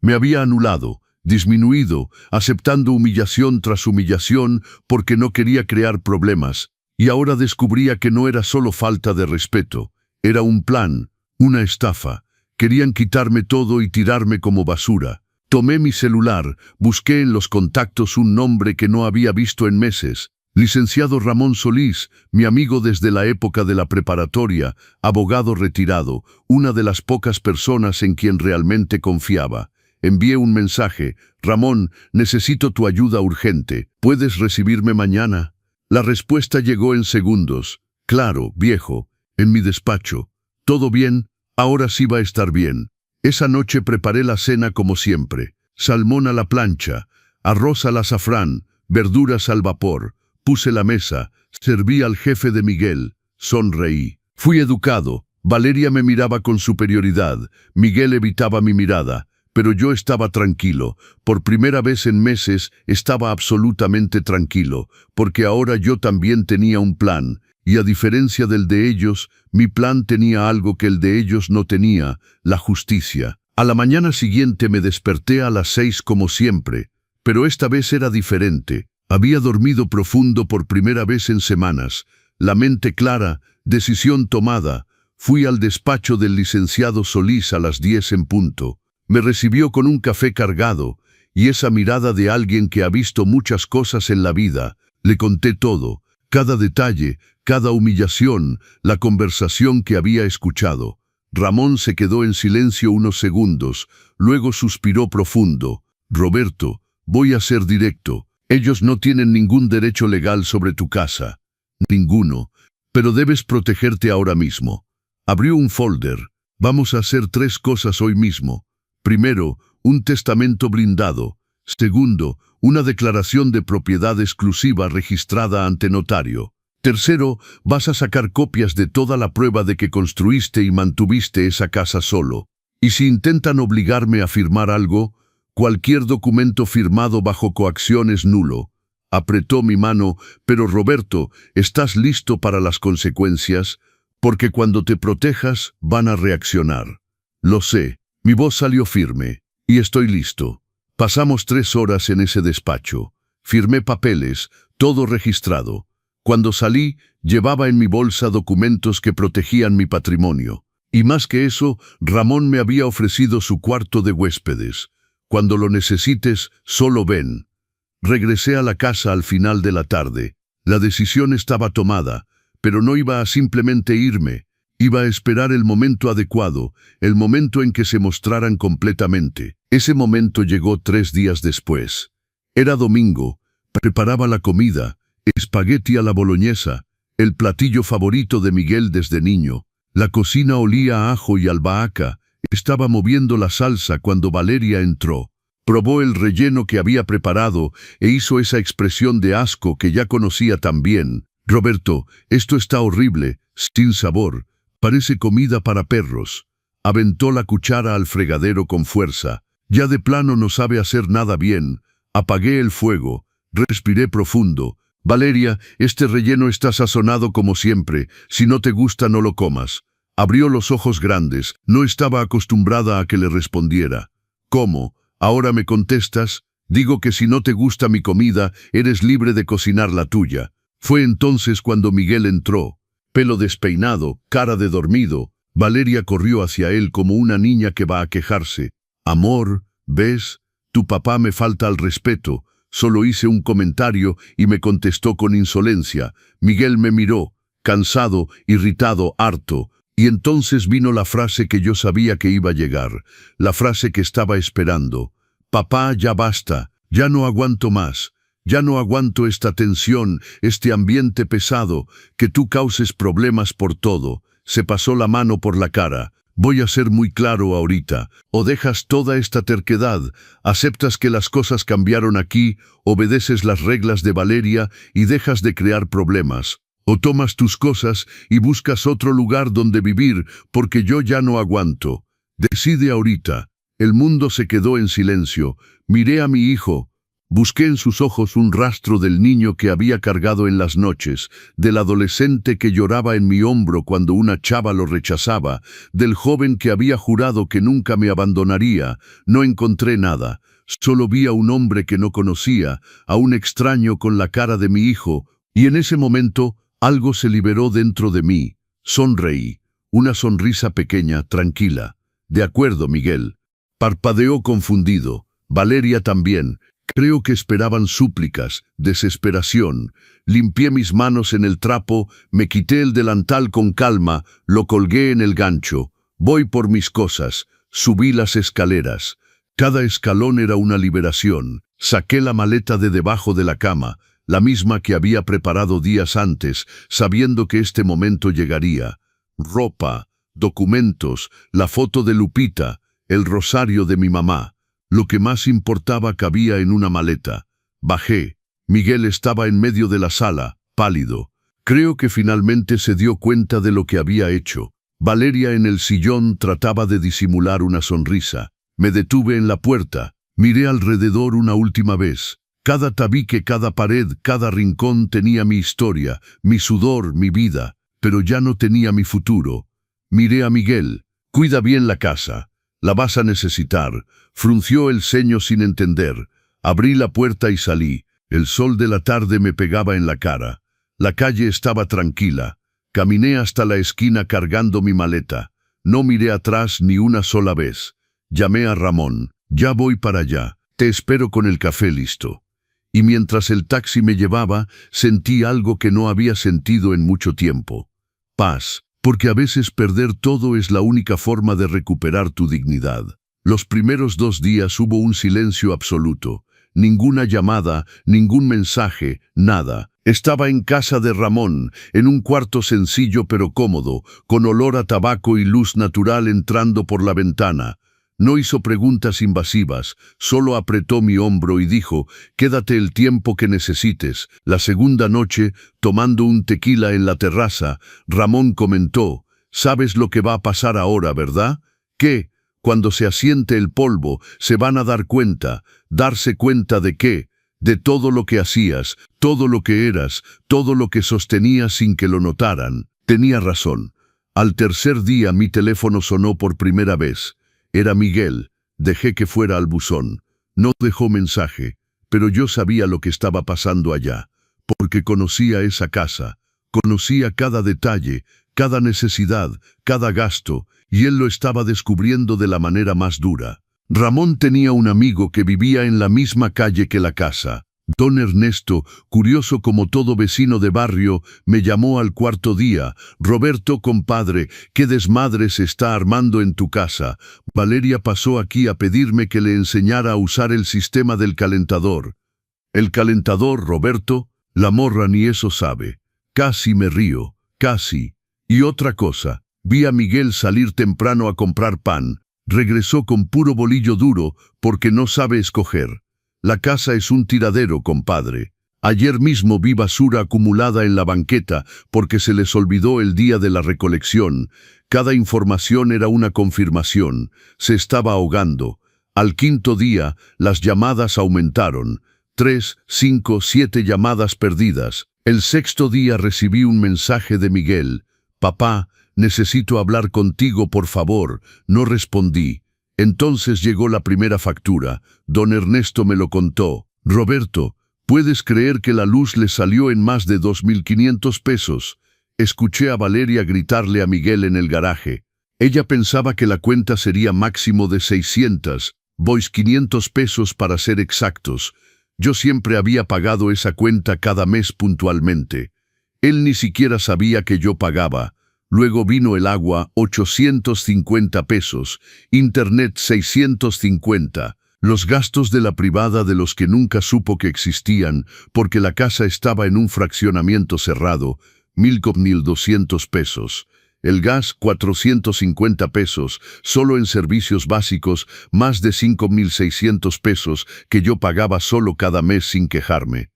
Me había anulado, disminuido, aceptando humillación tras humillación porque no quería crear problemas. Y ahora descubría que no era solo falta de respeto. Era un plan, una estafa. Querían quitarme todo y tirarme como basura. Tomé mi celular, busqué en los contactos un nombre que no había visto en meses. Licenciado Ramón Solís, mi amigo desde la época de la preparatoria, abogado retirado, una de las pocas personas en quien realmente confiaba. Envié un mensaje: Ramón, necesito tu ayuda urgente. ¿Puedes recibirme mañana? La respuesta llegó en segundos. Claro, viejo. En mi despacho. ¿Todo bien? Ahora sí va a estar bien. Esa noche preparé la cena como siempre. Salmón a la plancha, arroz al azafrán, verduras al vapor. Puse la mesa, serví al jefe de Miguel, sonreí. Fui educado. Valeria me miraba con superioridad. Miguel evitaba mi mirada. Pero yo estaba tranquilo. Por primera vez en meses estaba absolutamente tranquilo, porque ahora yo también tenía un plan, y a diferencia del de ellos, mi plan tenía algo que el de ellos no tenía: la justicia. A la mañana siguiente me desperté a las 6 como siempre, pero esta vez era diferente. Había dormido profundo por primera vez en semanas, la mente clara, decisión tomada. Fui al despacho del licenciado Solís a las 10 en punto. Me recibió con un café cargado, y esa mirada de alguien que ha visto muchas cosas en la vida. Le conté todo, cada detalle, cada humillación, la conversación que había escuchado. Ramón se quedó en silencio unos segundos, luego suspiró profundo. Roberto, voy a ser directo. Ellos no tienen ningún derecho legal sobre tu casa. Ninguno. Pero debes protegerte ahora mismo. Abrió un folder. Vamos a hacer 3 cosas hoy mismo. Primero, un testamento blindado. Segundo, una declaración de propiedad exclusiva registrada ante notario. Tercero, vas a sacar copias de toda la prueba de que construiste y mantuviste esa casa solo. Y si intentan obligarme a firmar algo, cualquier documento firmado bajo coacción es nulo. Apretó mi mano. Pero Roberto, ¿estás listo para las consecuencias? Porque cuando te protejas, van a reaccionar. Lo sé. Mi voz salió firme. Y estoy listo. Pasamos 3 horas en ese despacho. Firmé papeles, todo registrado. Cuando salí, llevaba en mi bolsa documentos que protegían mi patrimonio. Y más que eso, Ramón me había ofrecido su cuarto de huéspedes. Cuando lo necesites, solo ven. Regresé a la casa al final de la tarde. La decisión estaba tomada, pero no iba a simplemente irme. Iba a esperar el momento adecuado, el momento en que se mostraran completamente. Ese momento llegó 3 días después. Era domingo. Preparaba la comida, espagueti a la boloñesa, el platillo favorito de Miguel desde niño. La cocina olía a ajo y albahaca. Estaba moviendo la salsa cuando Valeria entró. Probó el relleno que había preparado e hizo esa expresión de asco que ya conocía tan bien. Roberto, esto está horrible, sin sabor. Parece comida para perros. Aventó la cuchara al fregadero con fuerza. Ya de plano no sabe hacer nada bien. Apagué el fuego. Respiré profundo. Valeria, este relleno está sazonado como siempre. Si no te gusta, no lo comas. Abrió los ojos grandes. No estaba acostumbrada a que le respondiera. ¿Cómo? ¿Ahora me contestas? Digo que si no te gusta mi comida, eres libre de cocinar la tuya. Fue entonces cuando Miguel entró. Pelo despeinado, cara de dormido. Valeria corrió hacia él como una niña que va a quejarse. Amor, ¿ves? Tu papá me falta al respeto. Solo hice un comentario y me contestó con insolencia. Miguel me miró, cansado, irritado, harto. Y entonces vino la frase que yo sabía que iba a llegar, la frase que estaba esperando. Papá, ya basta, ya no aguanto más, ya no aguanto esta tensión, este ambiente pesado, que tú causes problemas por todo. Se pasó la mano por la cara. Voy a ser muy claro ahorita. O dejas toda esta terquedad, aceptas que las cosas cambiaron aquí, obedeces las reglas de Valeria y dejas de crear problemas. O tomas tus cosas y buscas otro lugar donde vivir, porque yo ya no aguanto. Decide ahorita. El mundo se quedó en silencio. Miré a mi hijo. Busqué en sus ojos un rastro del niño que había cargado en las noches, del adolescente que lloraba en mi hombro cuando una chava lo rechazaba, del joven que había jurado que nunca me abandonaría. No encontré nada. Solo vi a un hombre que no conocía, a un extraño con la cara de mi hijo, y en ese momento algo se liberó dentro de mí. Sonreí. Una sonrisa pequeña, tranquila. De acuerdo, Miguel. Parpadeó confundido. Valeria también. Creo que esperaban súplicas, desesperación. Limpié mis manos en el trapo, me quité el delantal con calma, lo colgué en el gancho. Voy por mis cosas. Subí las escaleras. Cada escalón era una liberación. Saqué la maleta de debajo de la cama, la misma que había preparado días antes, sabiendo que este momento llegaría. Ropa, documentos, la foto de Lupita, el rosario de mi mamá. Lo que más importaba cabía en una maleta. Bajé. Miguel estaba en medio de la sala, pálido. Creo que finalmente se dio cuenta de lo que había hecho. Valeria en el sillón trataba de disimular una sonrisa. Me detuve en la puerta. Miré alrededor una última vez. Cada tabique, cada pared, cada rincón tenía mi historia, mi sudor, mi vida, pero ya no tenía mi futuro. Miré a Miguel. Cuida bien la casa. La vas a necesitar. Frunció el ceño sin entender. Abrí la puerta y salí. El sol de la tarde me pegaba en la cara. La calle estaba tranquila. Caminé hasta la esquina cargando mi maleta. No miré atrás ni una sola vez. Llamé a Ramón. Ya voy para allá. Te espero con el café listo. Y mientras el taxi me llevaba, sentí algo que no había sentido en mucho tiempo. Paz, porque a veces perder todo es la única forma de recuperar tu dignidad. Los primeros 2 días hubo un silencio absoluto. Ninguna llamada, ningún mensaje, nada. Estaba en casa de Ramón, en un cuarto sencillo pero cómodo, con olor a tabaco y luz natural entrando por la ventana. No hizo preguntas invasivas, solo apretó mi hombro y dijo, «Quédate el tiempo que necesites». La segunda noche, tomando un tequila en la terraza, Ramón comentó, «¿Sabes lo que va a pasar ahora, verdad? ¿Qué? Cuando se asiente el polvo, se van a dar cuenta. ¿Darse cuenta de qué? De todo lo que hacías, todo lo que eras, todo lo que sostenías sin que lo notaran». Tenía razón. Al tercer día mi teléfono sonó por primera vez. Era Miguel. Dejé que fuera al buzón. No dejó mensaje, pero yo sabía lo que estaba pasando allá, porque conocía esa casa, conocía cada detalle, cada necesidad, cada gasto, y él lo estaba descubriendo de la manera más dura. Ramón tenía un amigo que vivía en la misma calle que la casa. Don Ernesto, curioso como todo vecino de barrio, me llamó al cuarto día. «Roberto, compadre, ¿qué desmadre se está armando en tu casa? Valeria pasó aquí a pedirme que le enseñara a usar el sistema del calentador». «¿El calentador, Roberto?» La morra ni eso sabe. Casi me río, casi. Y otra cosa, vi a Miguel salir temprano a comprar pan. Regresó con puro bolillo duro porque no sabe escoger. La casa es un tiradero, compadre. Ayer mismo vi basura acumulada en la banqueta porque se les olvidó el día de la recolección. Cada información era una confirmación. Se estaba ahogando. Al quinto día, las llamadas aumentaron. 3, 5, 7 llamadas perdidas. El sexto día recibí un mensaje de Miguel. «Papá, necesito hablar contigo, por favor». No respondí. Entonces llegó la primera factura. Don Ernesto me lo contó. «Roberto, ¿puedes creer que la luz le salió en más de 2.500 pesos?» Escuché a Valeria gritarle a Miguel en el garaje. Ella pensaba que la cuenta sería máximo de 600, 500 pesos para ser exactos. Yo siempre había pagado esa cuenta cada mes puntualmente. Él ni siquiera sabía que yo pagaba. Luego vino el agua, 850 pesos, internet 650, los gastos de la privada de los que nunca supo que existían, porque la casa estaba en un fraccionamiento cerrado, 1.200 pesos. El gas, 450 pesos, solo en servicios básicos, más de 5.600 pesos que yo pagaba solo cada mes sin quejarme.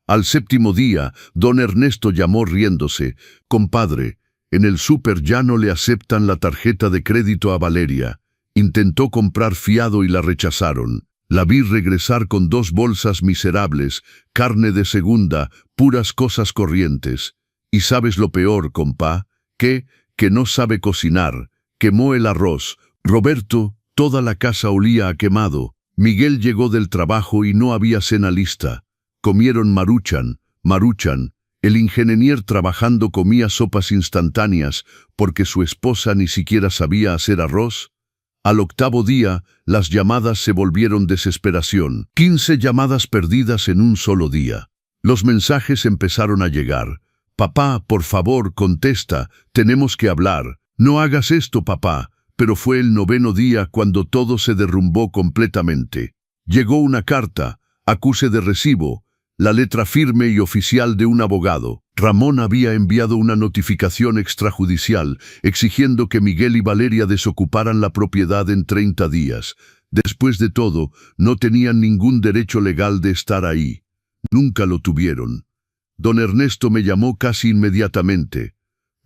Al séptimo día, don Ernesto llamó riéndose. «Compadre, en el súper ya no le aceptan la tarjeta de crédito a Valeria. Intentó comprar fiado y la rechazaron. La vi regresar con 2 bolsas miserables, carne de segunda, puras cosas corrientes. Y ¿sabes lo peor, compa? Que no sabe cocinar. Quemó el arroz. Roberto, toda la casa olía a quemado. Miguel llegó del trabajo y no había cena lista. Comieron maruchan. El ingeniero trabajando comía sopas instantáneas porque su esposa ni siquiera sabía hacer arroz. Al 8º día, las llamadas se volvieron desesperación. 15 llamadas perdidas en un solo día. Los mensajes empezaron a llegar. «Papá, por favor, contesta, tenemos que hablar. No hagas esto, papá». Pero fue el 9º día cuando todo se derrumbó completamente. Llegó una carta, acuse de recibo, la letra firme y oficial de un abogado. Ramón había enviado una notificación extrajudicial exigiendo que Miguel y Valeria desocuparan la propiedad en 30 días. Después de todo, no tenían ningún derecho legal de estar ahí. Nunca lo tuvieron. Don Ernesto me llamó casi inmediatamente.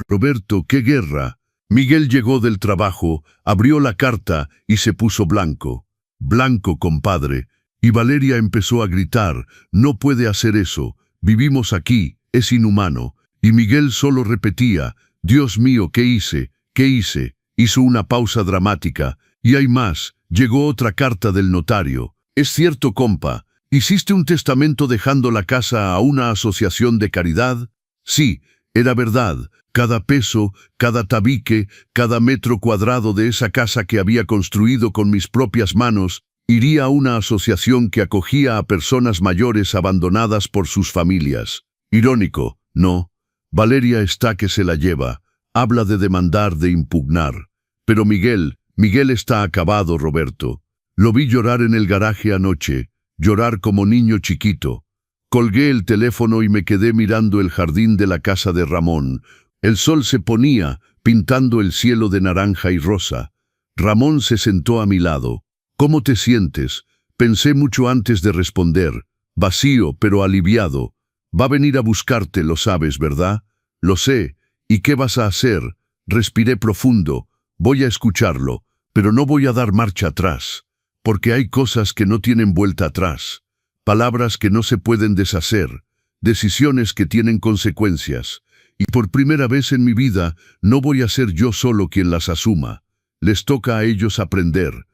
«Roberto, ¿qué guerra?» Miguel llegó del trabajo, abrió la carta y se puso blanco. «Blanco, compadre». Y Valeria empezó a gritar: «No puede hacer eso. Vivimos aquí. Es inhumano». Y Miguel solo repetía: «Dios mío, ¿qué hice? ¿Qué hice?». Hizo una pausa dramática. «Y hay más. Llegó otra carta del notario. Es cierto, compa. ¿Hiciste un testamento dejando la casa a una asociación de caridad?». «Sí, era verdad. Cada peso, cada tabique, cada metro cuadrado de esa casa que había construido con mis propias manos, iría a una asociación que acogía a personas mayores abandonadas por sus familias». Irónico, ¿no? Valeria está que se la lleva. Habla de demandar, de impugnar. Pero Miguel está acabado, Roberto. Lo vi llorar en el garaje anoche, llorar como niño chiquito. Colgué el teléfono y me quedé mirando el jardín de la casa de Ramón. El sol se ponía, pintando el cielo de naranja y rosa. Ramón se sentó a mi lado. «¿Cómo te sientes?». Pensé mucho antes de responder. Vacío, pero aliviado. «Va a venir a buscarte, lo sabes, ¿verdad?». «Lo sé. ¿Y qué vas a hacer?». Respiré profundo. «Voy a escucharlo, pero no voy a dar marcha atrás. Porque hay cosas que no tienen vuelta atrás. Palabras que no se pueden deshacer. Decisiones que tienen consecuencias. Y por primera vez en mi vida, no voy a ser yo solo quien las asuma. Les toca a ellos aprender».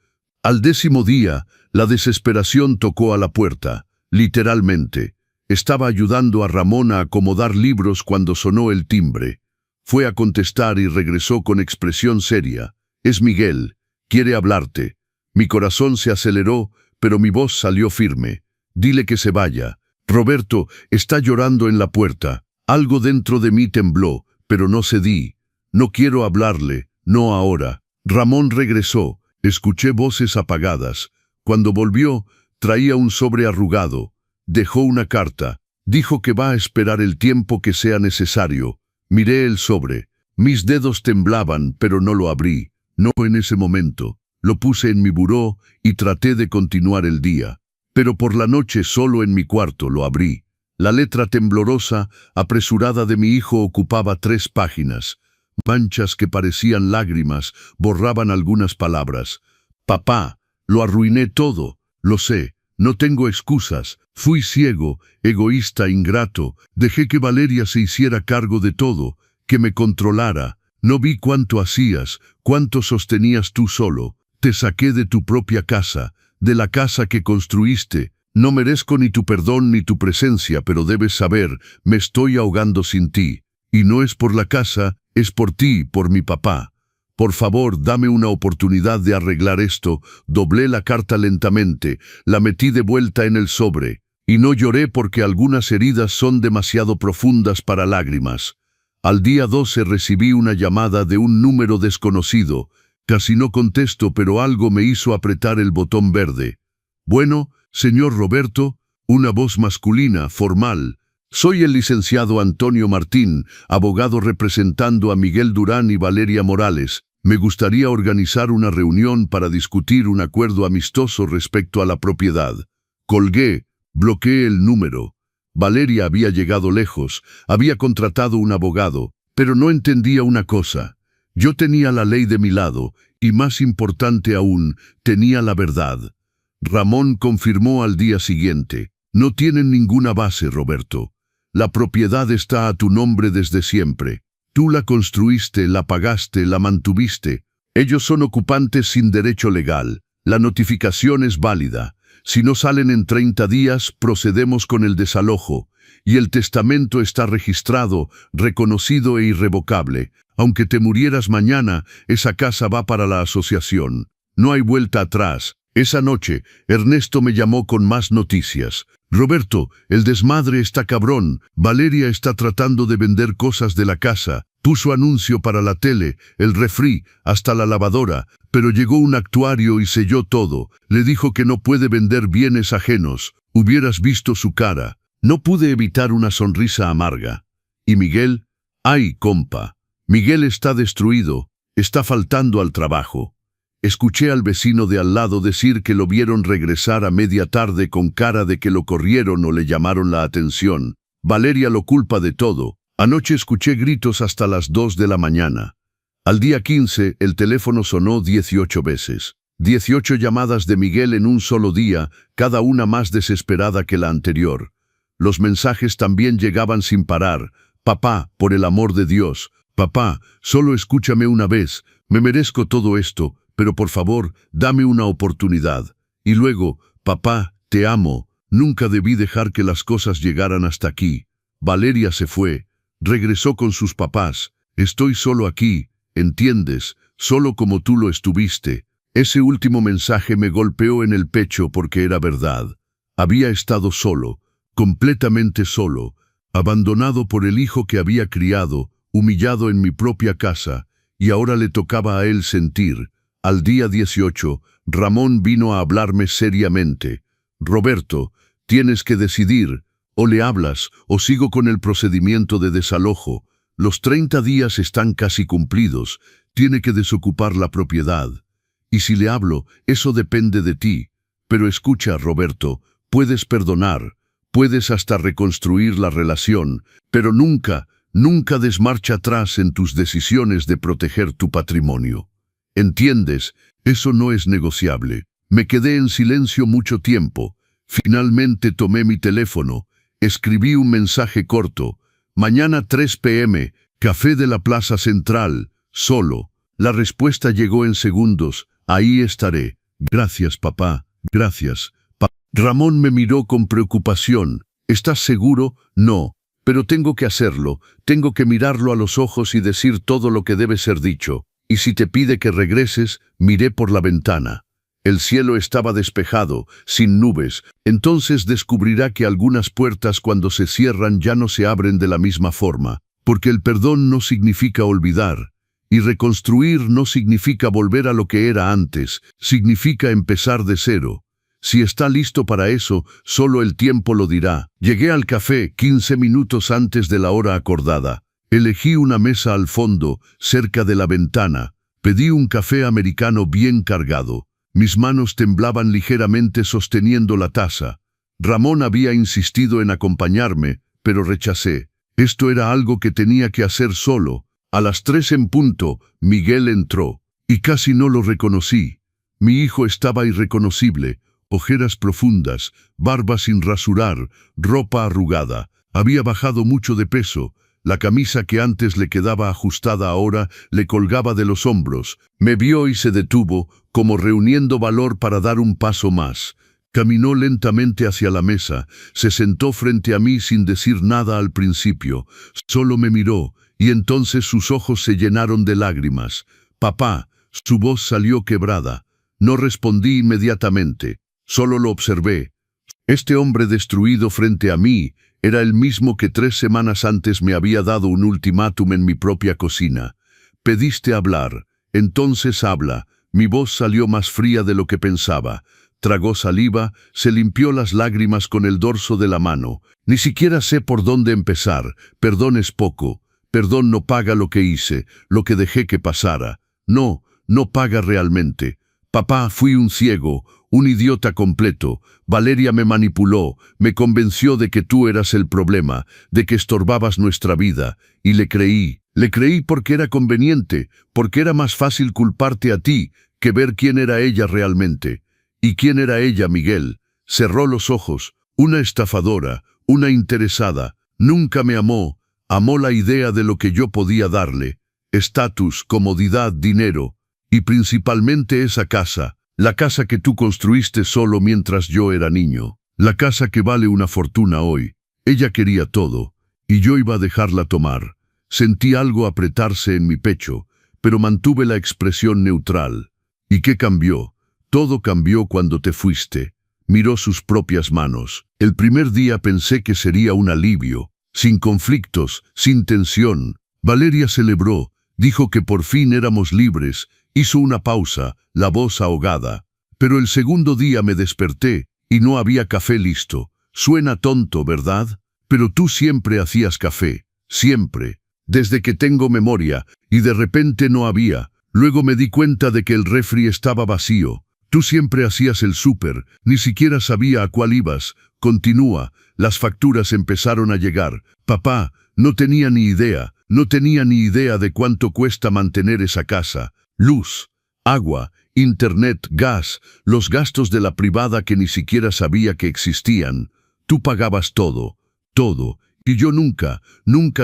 Al 10º día, la desesperación tocó a la puerta, literalmente. Estaba ayudando a Ramón a acomodar libros cuando sonó el timbre. Fue a contestar y regresó con expresión seria. «Es Miguel. Quiere hablarte». Mi corazón se aceleró, pero mi voz salió firme. «Dile que se vaya. Roberto está llorando en la puerta». Algo dentro de mí tembló, pero no cedí. «No quiero hablarle, no ahora». Ramón regresó. Escuché voces apagadas. Cuando volvió, traía un sobre arrugado. Dejó una carta. Dijo que va a esperar el tiempo que sea necesario. Miré el sobre. Mis dedos temblaban, pero no lo abrí. No en ese momento. Lo puse en mi buró y traté de continuar el día. Pero por la noche solo en mi cuarto lo abrí. La letra temblorosa, apresurada de mi hijo ocupaba 3 páginas. Manchas que parecían lágrimas borraban algunas palabras. «Papá, lo arruiné todo. Lo sé. No tengo excusas. Fui ciego, egoísta, ingrato. Dejé que Valeria se hiciera cargo de todo, que me controlara. No vi cuánto hacías, cuánto sostenías tú solo. Te saqué de tu propia casa, de la casa que construiste. No merezco ni tu perdón ni tu presencia, pero debes saber, me estoy ahogando sin ti. Y no es por la casa, es por ti, por mi papá. Por favor, dame una oportunidad de arreglar esto». Doblé la carta lentamente, la metí de vuelta en el sobre. Y no lloré porque algunas heridas son demasiado profundas para lágrimas. Al día 12 recibí una llamada de un número desconocido. Casi no contesto, pero algo me hizo apretar el botón verde. «Bueno, señor Roberto», una voz masculina, formal. «Soy el licenciado Antonio Martín, abogado representando a Miguel Durán y Valeria Morales. Me gustaría organizar una reunión para discutir un acuerdo amistoso respecto a la propiedad». Colgué, bloqueé el número. Valeria había llegado lejos, había contratado un abogado, pero no entendía una cosa. Yo tenía la ley de mi lado, y más importante aún, tenía la verdad. Ramón confirmó al día siguiente: no tienen ninguna base, Roberto. La propiedad está a tu nombre desde siempre. Tú la construiste, la pagaste, la mantuviste. Ellos son ocupantes sin derecho legal. La notificación es válida. Si no salen en 30 días, procedemos con el desalojo. Y el testamento está registrado, reconocido e irrevocable. Aunque te murieras mañana, esa casa va para la asociación. No hay vuelta atrás. Esa noche, Ernesto me llamó con más noticias. Roberto, el desmadre está cabrón. Valeria está tratando de vender cosas de la casa. Puso anuncio para la tele, el refri, hasta la lavadora, pero llegó un actuario y selló todo. Le dijo que no puede vender bienes ajenos. Hubieras visto su cara. No pude evitar una sonrisa amarga. ¿Y Miguel? ¡Ay, compa! Miguel está destruido. Está faltando al trabajo. Escuché al vecino de al lado decir que lo vieron regresar a media tarde con cara de que lo corrieron o le llamaron la atención. Valeria lo culpa de todo. Anoche escuché gritos hasta las 2 de la mañana. Al día 15, el teléfono sonó 18 veces. 18 llamadas de Miguel en un solo día, cada una más desesperada que la anterior. Los mensajes también llegaban sin parar. Papá, por el amor de Dios. Papá, solo escúchame una vez. Me merezco todo esto, pero por favor, dame una oportunidad. Y luego, papá, te amo. Nunca debí dejar que las cosas llegaran hasta aquí. Valeria se fue. Regresó con sus papás. Estoy solo aquí, ¿entiendes? Solo como tú lo estuviste. Ese último mensaje me golpeó en el pecho porque era verdad. Había estado solo, completamente solo, abandonado por el hijo que había criado, humillado en mi propia casa, y ahora le tocaba a él sentir. Al día 18, Ramón vino a hablarme seriamente. Roberto, tienes que decidir. O le hablas, o sigo con el procedimiento de desalojo. Los 30 días están casi cumplidos. Tiene que desocupar la propiedad. Y si le hablo, eso depende de ti. Pero escucha, Roberto, puedes perdonar, puedes hasta reconstruir la relación, pero nunca, nunca des marcha atrás en tus decisiones de proteger tu patrimonio. ¿Entiendes? Eso no es negociable. Me quedé en silencio mucho tiempo. Finalmente tomé mi teléfono. Escribí un mensaje corto. Mañana 3 p.m., café de la Plaza Central, solo. La respuesta llegó en segundos. Ahí estaré. Gracias, papá. Gracias. Ramón me miró con preocupación. ¿Estás seguro? No. Pero tengo que hacerlo. Tengo que mirarlo a los ojos y decir todo lo que debe ser dicho. Y si te pide que regreses, miré por la ventana. El cielo estaba despejado, sin nubes. Entonces descubrirá que algunas puertas cuando se cierran ya no se abren de la misma forma, porque el perdón no significa olvidar, y reconstruir no significa volver a lo que era antes, significa empezar de cero. Si está listo para eso, solo el tiempo lo dirá. Llegué al café 15 minutos antes de la hora acordada. Elegí una mesa al fondo, cerca de la ventana. Pedí un café americano bien cargado. Mis manos temblaban ligeramente sosteniendo la taza. Ramón había insistido en acompañarme, pero rechacé. Esto era algo que tenía que hacer solo. A las 3 en punto, Miguel entró, y casi no lo reconocí. Mi hijo estaba irreconocible, ojeras profundas, barba sin rasurar, ropa arrugada. Había bajado mucho de peso. La camisa que antes le quedaba ajustada ahora le colgaba de los hombros. Me vio y se detuvo, como reuniendo valor para dar un paso más. Caminó lentamente hacia la mesa, se sentó frente a mí sin decir nada al principio. Solo me miró, y entonces sus ojos se llenaron de lágrimas. Papá, su voz salió quebrada. No respondí inmediatamente, solo lo observé. Este hombre destruido frente a mí era el mismo que 3 semanas antes me había dado un ultimátum en mi propia cocina. Pediste hablar, entonces habla. Mi voz salió más fría de lo que pensaba. Tragó saliva, se limpió las lágrimas con el dorso de la mano. Ni siquiera sé por dónde empezar. Perdón es poco. Perdón no paga lo que hice, lo que dejé que pasara. No, no paga realmente. Papá, fui un ciego, un idiota completo. Valeria me manipuló, me convenció de que tú eras el problema, de que estorbabas nuestra vida, y le creí. Le creí porque era conveniente, porque era más fácil culparte a ti que ver quién era ella realmente. ¿Y quién era ella, Miguel? Cerró los ojos. Una estafadora, una interesada. Nunca me amó. Amó la idea de lo que yo podía darle. Estatus, comodidad, dinero. Y principalmente esa casa. La casa que tú construiste solo mientras yo era niño. La casa que vale una fortuna hoy. Ella quería todo. Y yo iba a dejarla tomar. Sentí algo apretarse en mi pecho, pero mantuve la expresión neutral. ¿Y qué cambió? Todo cambió cuando te fuiste. Miró sus propias manos. El primer día pensé que sería un alivio, sin conflictos, sin tensión. Valeria celebró, dijo que por fin éramos libres, hizo una pausa, la voz ahogada. Pero el segundo día me desperté y no había café listo. Suena tonto, ¿verdad? Pero tú siempre hacías café, siempre. Desde que tengo memoria, y de repente no había. Luego me di cuenta de que el refri estaba vacío. Tú siempre hacías el súper, ni siquiera sabía a cuál ibas. Continúa, las facturas empezaron a llegar. Papá, no tenía ni idea de cuánto cuesta mantener esa casa. Luz, agua, internet, gas, los gastos de la privada que ni siquiera sabía que existían. Tú pagabas todo, todo. Y yo nunca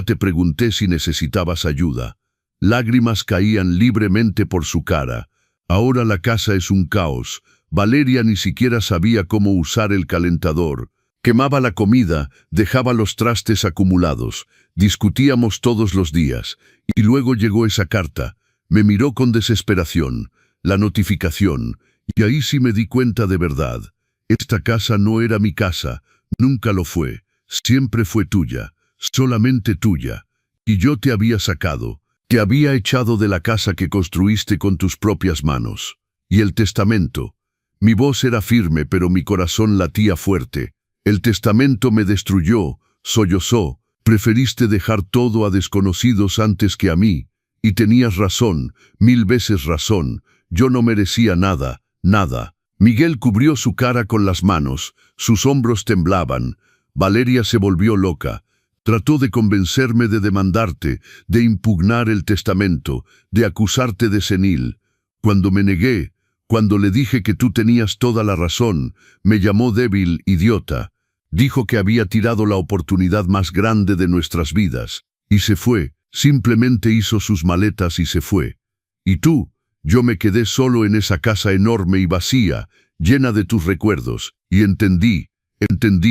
te pregunté si necesitabas ayuda. Lágrimas caían libremente por su cara. Ahora la casa es un caos. Valeria ni siquiera sabía cómo usar el calentador. Quemaba la comida, dejaba los trastes acumulados. Discutíamos todos los días. Y luego llegó esa carta. Me miró con desesperación. La notificación. Y ahí sí me di cuenta de verdad. Esta casa no era mi casa. Nunca lo fue. Siempre fue tuya, solamente tuya. Y yo te había sacado, te había echado de la casa que construiste con tus propias manos. Y el testamento. Mi voz era firme, pero mi corazón latía fuerte. El testamento me destruyó, sollozó. Preferiste dejar todo a desconocidos antes que a mí. Y tenías razón, 1000 veces razón. Yo no merecía nada, nada. Miguel cubrió su cara con las manos, sus hombros temblaban. Valeria se volvió loca. Trató de convencerme de demandarte, de impugnar el testamento, de acusarte de senil. Cuando me negué, cuando le dije que tú tenías toda la razón, me llamó débil, idiota. Dijo que había tirado la oportunidad más grande de nuestras vidas. Y se fue, simplemente hizo sus maletas y se fue. Y tú, yo me quedé solo en esa casa enorme y vacía, llena de tus recuerdos, y entendí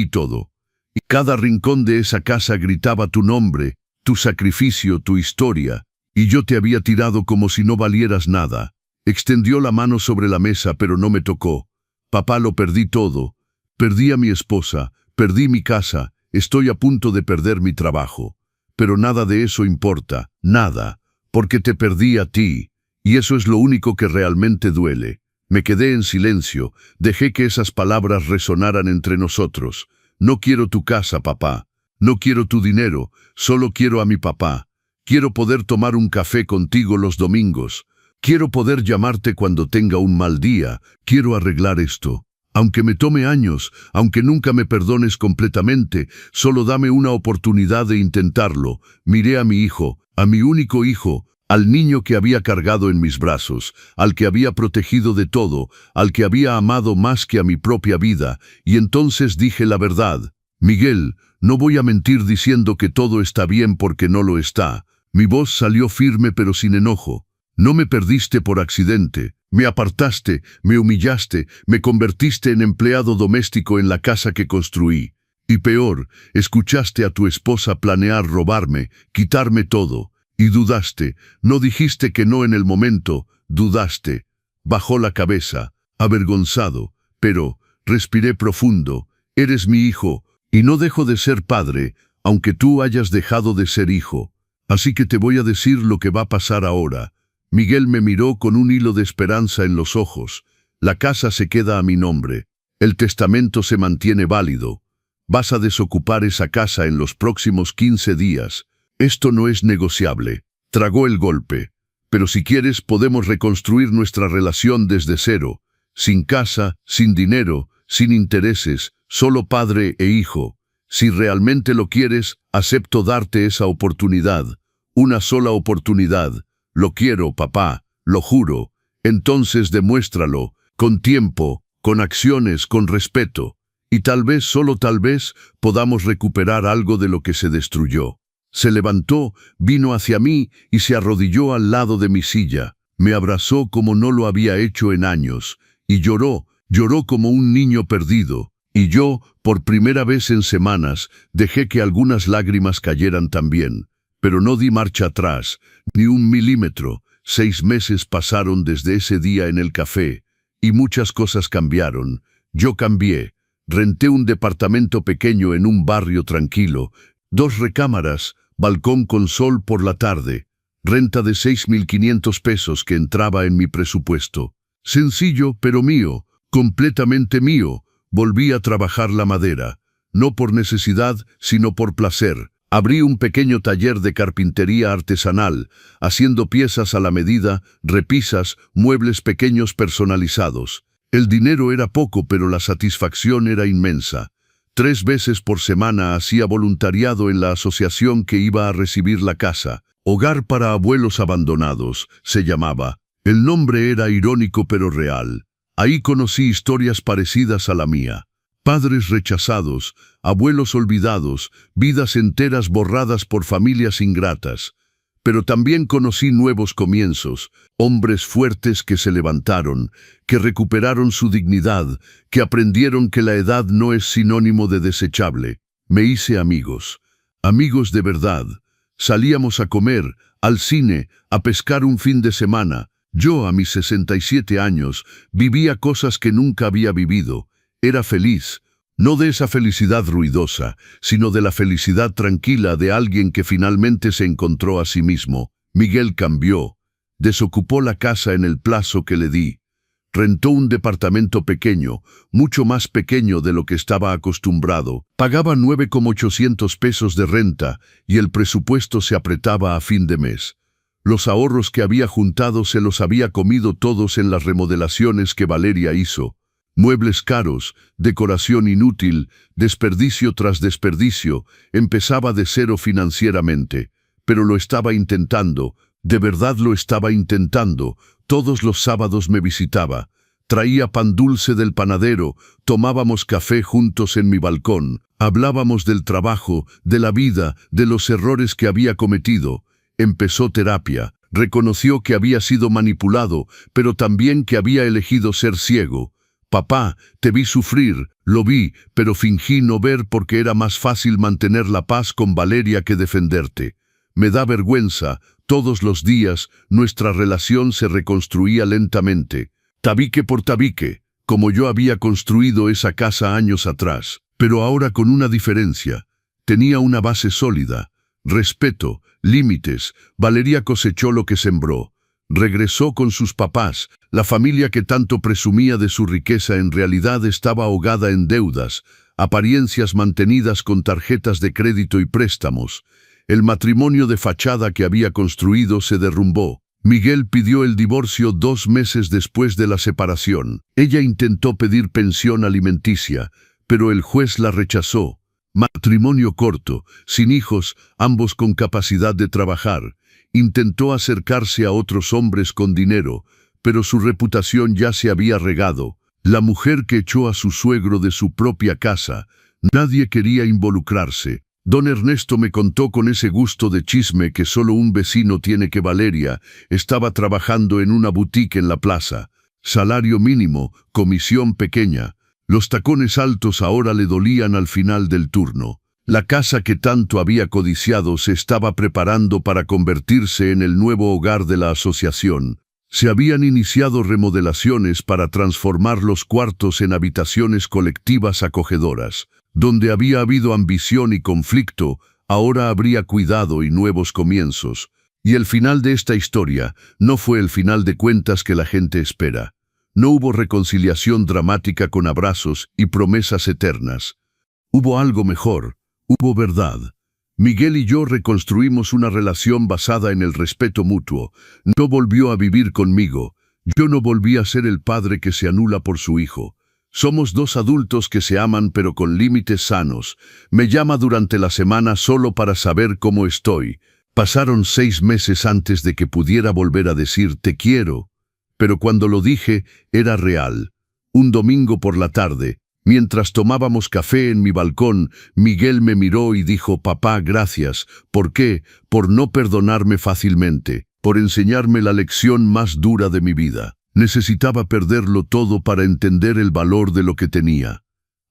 todo. Y cada rincón de esa casa gritaba tu nombre, tu sacrificio, tu historia, y yo te había tirado como si no valieras nada. Extendió la mano sobre la mesa, pero no me tocó. Papá, lo perdí todo. Perdí a mi esposa, perdí mi casa, estoy a punto de perder mi trabajo. Pero nada de eso importa, nada, porque te perdí a ti, y eso es lo único que realmente duele. Me quedé en silencio, dejé que esas palabras resonaran entre nosotros. No quiero tu casa, papá. No quiero tu dinero, solo quiero a mi papá. Quiero poder tomar un café contigo los domingos. Quiero poder llamarte cuando tenga un mal día. Quiero arreglar esto. Aunque me tome años, aunque nunca me perdones completamente, solo dame una oportunidad de intentarlo. Miré a mi hijo, a mi único hijo, al niño que había cargado en mis brazos, al que había protegido de todo, al que había amado más que a mi propia vida, y entonces dije la verdad. Miguel, no voy a mentir diciendo que todo está bien porque no lo está. Mi voz salió firme pero sin enojo. No me perdiste por accidente. Me apartaste, me humillaste, me convertiste en empleado doméstico en la casa que construí. Y peor, escuchaste a tu esposa planear robarme, quitarme todo. Y dudaste, no dijiste que no en el momento, dudaste. Bajó la cabeza, avergonzado, pero respiré profundo. Eres mi hijo, y no dejo de ser padre, aunque tú hayas dejado de ser hijo. Así que te voy a decir lo que va a pasar ahora. Miguel me miró con un hilo de esperanza en los ojos. La casa se queda a mi nombre. El testamento se mantiene válido. Vas a desocupar esa casa en los próximos 15 días. Esto no es negociable. Tragó el golpe. Pero si quieres, podemos reconstruir nuestra relación desde cero. sin casa, sin dinero, sin intereses, solo padre e hijo. Si realmente lo quieres, acepto darte esa oportunidad. Una sola oportunidad. Lo quiero, papá, lo juro. Entonces demuéstralo, con tiempo, con acciones, con respeto. Y tal vez, solo tal vez, podamos recuperar algo de lo que se destruyó. Se levantó, vino hacia mí y se arrodilló al lado de mi silla. Me abrazó como no lo había hecho en años. Y lloró como un niño perdido. Y yo, por primera vez en semanas, dejé que algunas lágrimas cayeran también. Pero no di marcha atrás, ni un milímetro. 6 meses pasaron desde ese día en el café. Y muchas cosas cambiaron. Yo cambié. Renté un departamento pequeño en un barrio tranquilo. 2 recámaras, balcón con sol por la tarde. Renta de 6.500 pesos que entraba en mi presupuesto. Sencillo, pero mío, completamente mío. Volví a trabajar la madera, no por necesidad, sino por placer. Abrí un pequeño taller de carpintería artesanal, haciendo piezas a la medida, repisas, muebles pequeños personalizados. El dinero era poco, pero la satisfacción era inmensa. 3 veces por semana hacía voluntariado en la asociación que iba a recibir la casa. Hogar para abuelos abandonados, se llamaba. El nombre era irónico pero real. Ahí conocí historias parecidas a la mía. Padres rechazados, abuelos olvidados, vidas enteras borradas por familias ingratas. Pero también conocí nuevos comienzos, hombres fuertes que se levantaron, que recuperaron su dignidad, que aprendieron que la edad no es sinónimo de desechable. Me hice amigos, amigos de verdad. Salíamos a comer, al cine, a pescar un fin de semana. Yo, a mis 67 años, vivía cosas que nunca había vivido. Era feliz, no de esa felicidad ruidosa, sino de la felicidad tranquila de alguien que finalmente se encontró a sí mismo. Miguel cambió, desocupó la casa en el plazo que le di. Rentó un departamento pequeño, mucho más pequeño de lo que estaba acostumbrado. Pagaba 9.800 pesos de renta y el presupuesto se apretaba a fin de mes. Los ahorros que había juntado se los había comido todos en las remodelaciones que Valeria hizo. Muebles caros, decoración inútil, desperdicio tras desperdicio. Empezaba de cero financieramente, pero lo estaba intentando, de verdad lo estaba intentando. Todos los sábados me visitaba. Traía pan dulce del panadero, tomábamos café juntos en mi balcón, hablábamos del trabajo, de la vida, de los errores que había cometido. Empezó terapia, reconoció que había sido manipulado, pero también que había elegido ser ciego. Papá, te vi sufrir, lo vi, pero fingí no ver porque era más fácil mantener la paz con Valeria que defenderte. Me da vergüenza, todos los días nuestra relación se reconstruía lentamente, tabique por tabique, como yo había construido esa casa años atrás, pero ahora con una diferencia. Tenía una base sólida. Respeto, límites. Valeria cosechó lo que sembró. Regresó con sus papás. La familia que tanto presumía de su riqueza en realidad estaba ahogada en deudas, apariencias mantenidas con tarjetas de crédito y préstamos. El matrimonio de fachada que había construido se derrumbó. Miguel pidió el divorcio 2 meses después de la separación. Ella intentó pedir pensión alimenticia, pero el juez la rechazó. Matrimonio corto, sin hijos, ambos con capacidad de trabajar. Intentó acercarse a otros hombres con dinero, pero su reputación ya se había regado. La mujer que echó a su suegro de su propia casa. Nadie quería involucrarse. Don Ernesto me contó con ese gusto de chisme que solo un vecino tiene que Valeria estaba trabajando en una boutique en la plaza. Salario mínimo, comisión pequeña. Los tacones altos ahora le dolían al final del turno. La casa que tanto había codiciado se estaba preparando para convertirse en el nuevo hogar de la asociación. Se habían iniciado remodelaciones para transformar los cuartos en habitaciones colectivas acogedoras. Donde había habido ambición y conflicto, ahora habría cuidado y nuevos comienzos. Y el final de esta historia no fue el final de cuentas que la gente espera. No hubo reconciliación dramática con abrazos y promesas eternas. Hubo algo mejor, hubo verdad. Miguel y yo reconstruimos una relación basada en el respeto mutuo. No volvió a vivir conmigo. Yo no volví a ser el padre que se anula por su hijo. Somos dos adultos que se aman pero con límites sanos. Me llama durante la semana solo para saber cómo estoy. Pasaron 6 meses antes de que pudiera volver a decir te quiero, pero cuando lo dije era real. Un domingo por la tarde, mientras tomábamos café en mi balcón, Miguel me miró y dijo: «Papá, gracias». ¿Por qué? Por no perdonarme fácilmente, por enseñarme la lección más dura de mi vida. Necesitaba perderlo todo para entender el valor de lo que tenía.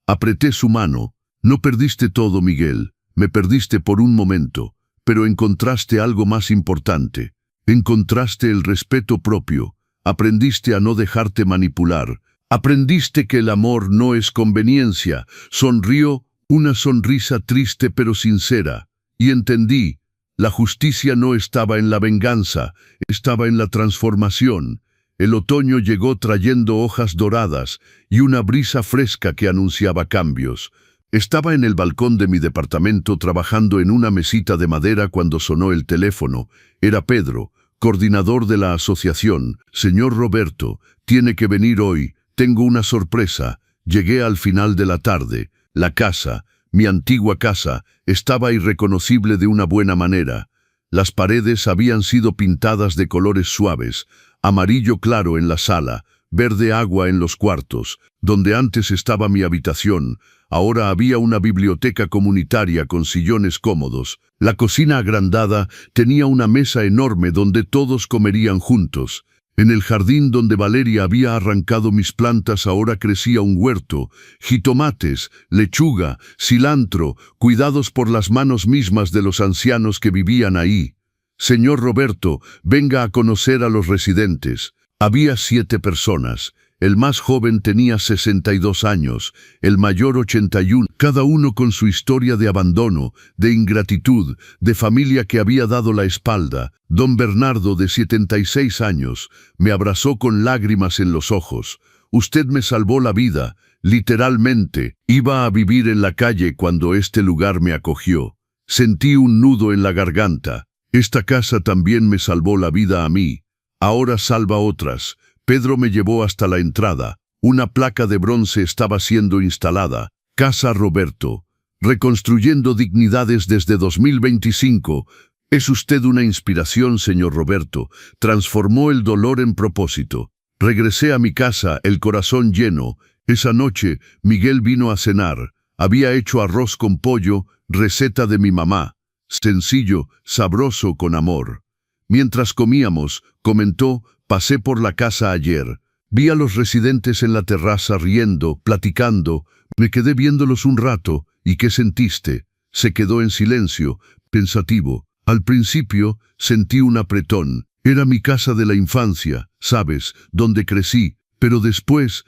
Apreté su mano. «No perdiste todo, Miguel. Me perdiste por un momento. Pero encontraste algo más importante. Encontraste el respeto propio. Aprendiste a no dejarte manipular. Aprendiste que el amor no es conveniencia». Sonrió, una sonrisa triste pero sincera. Y entendí. La justicia no estaba en la venganza, estaba en la transformación. El otoño llegó trayendo hojas doradas y una brisa fresca que anunciaba cambios. Estaba en el balcón de mi departamento trabajando en una mesita de madera cuando sonó el teléfono. Era Pedro, coordinador de la asociación. «Señor Roberto, tiene que venir hoy. Tengo una sorpresa». Llegué al final de la tarde. La casa, mi antigua casa, estaba irreconocible de una buena manera. Las paredes habían sido pintadas de colores suaves, amarillo claro en la sala, verde agua en los cuartos. Donde antes estaba mi habitación, ahora había una biblioteca comunitaria con sillones cómodos. La cocina agrandada tenía una mesa enorme donde todos comerían juntos. En el jardín donde Valeria había arrancado mis plantas ahora crecía un huerto, jitomates, lechuga, cilantro, cuidados por las manos mismas de los ancianos que vivían ahí. «Señor Roberto, venga a conocer a los residentes». Había 7 personas. El más joven tenía 62 años, el mayor 81, cada uno con su historia de abandono, de ingratitud, de familia que había dado la espalda. Don Bernardo, de 76 años, me abrazó con lágrimas en los ojos. «Usted me salvó la vida, literalmente. Iba a vivir en la calle cuando este lugar me acogió. Sentí un nudo en la garganta. Esta casa también me salvó la vida a mí. Ahora salva otras». Pedro me llevó hasta la entrada. Una placa de bronce estaba siendo instalada. «Casa Roberto. Reconstruyendo dignidades desde 2025. Es usted una inspiración, señor Roberto. Transformó el dolor en propósito». Regresé a mi casa, el corazón lleno. Esa noche, Miguel vino a cenar. Había hecho arroz con pollo, receta de mi mamá. Sencillo, sabroso, con amor. Mientras comíamos, comentó: «Pasé por la casa ayer. Vi a los residentes en la terraza riendo, platicando. Me quedé viéndolos un rato. ¿Y qué sentiste?». Se quedó en silencio, pensativo. «Al principio sentí un apretón. Era mi casa de la infancia, ¿sabes? Donde crecí. Pero después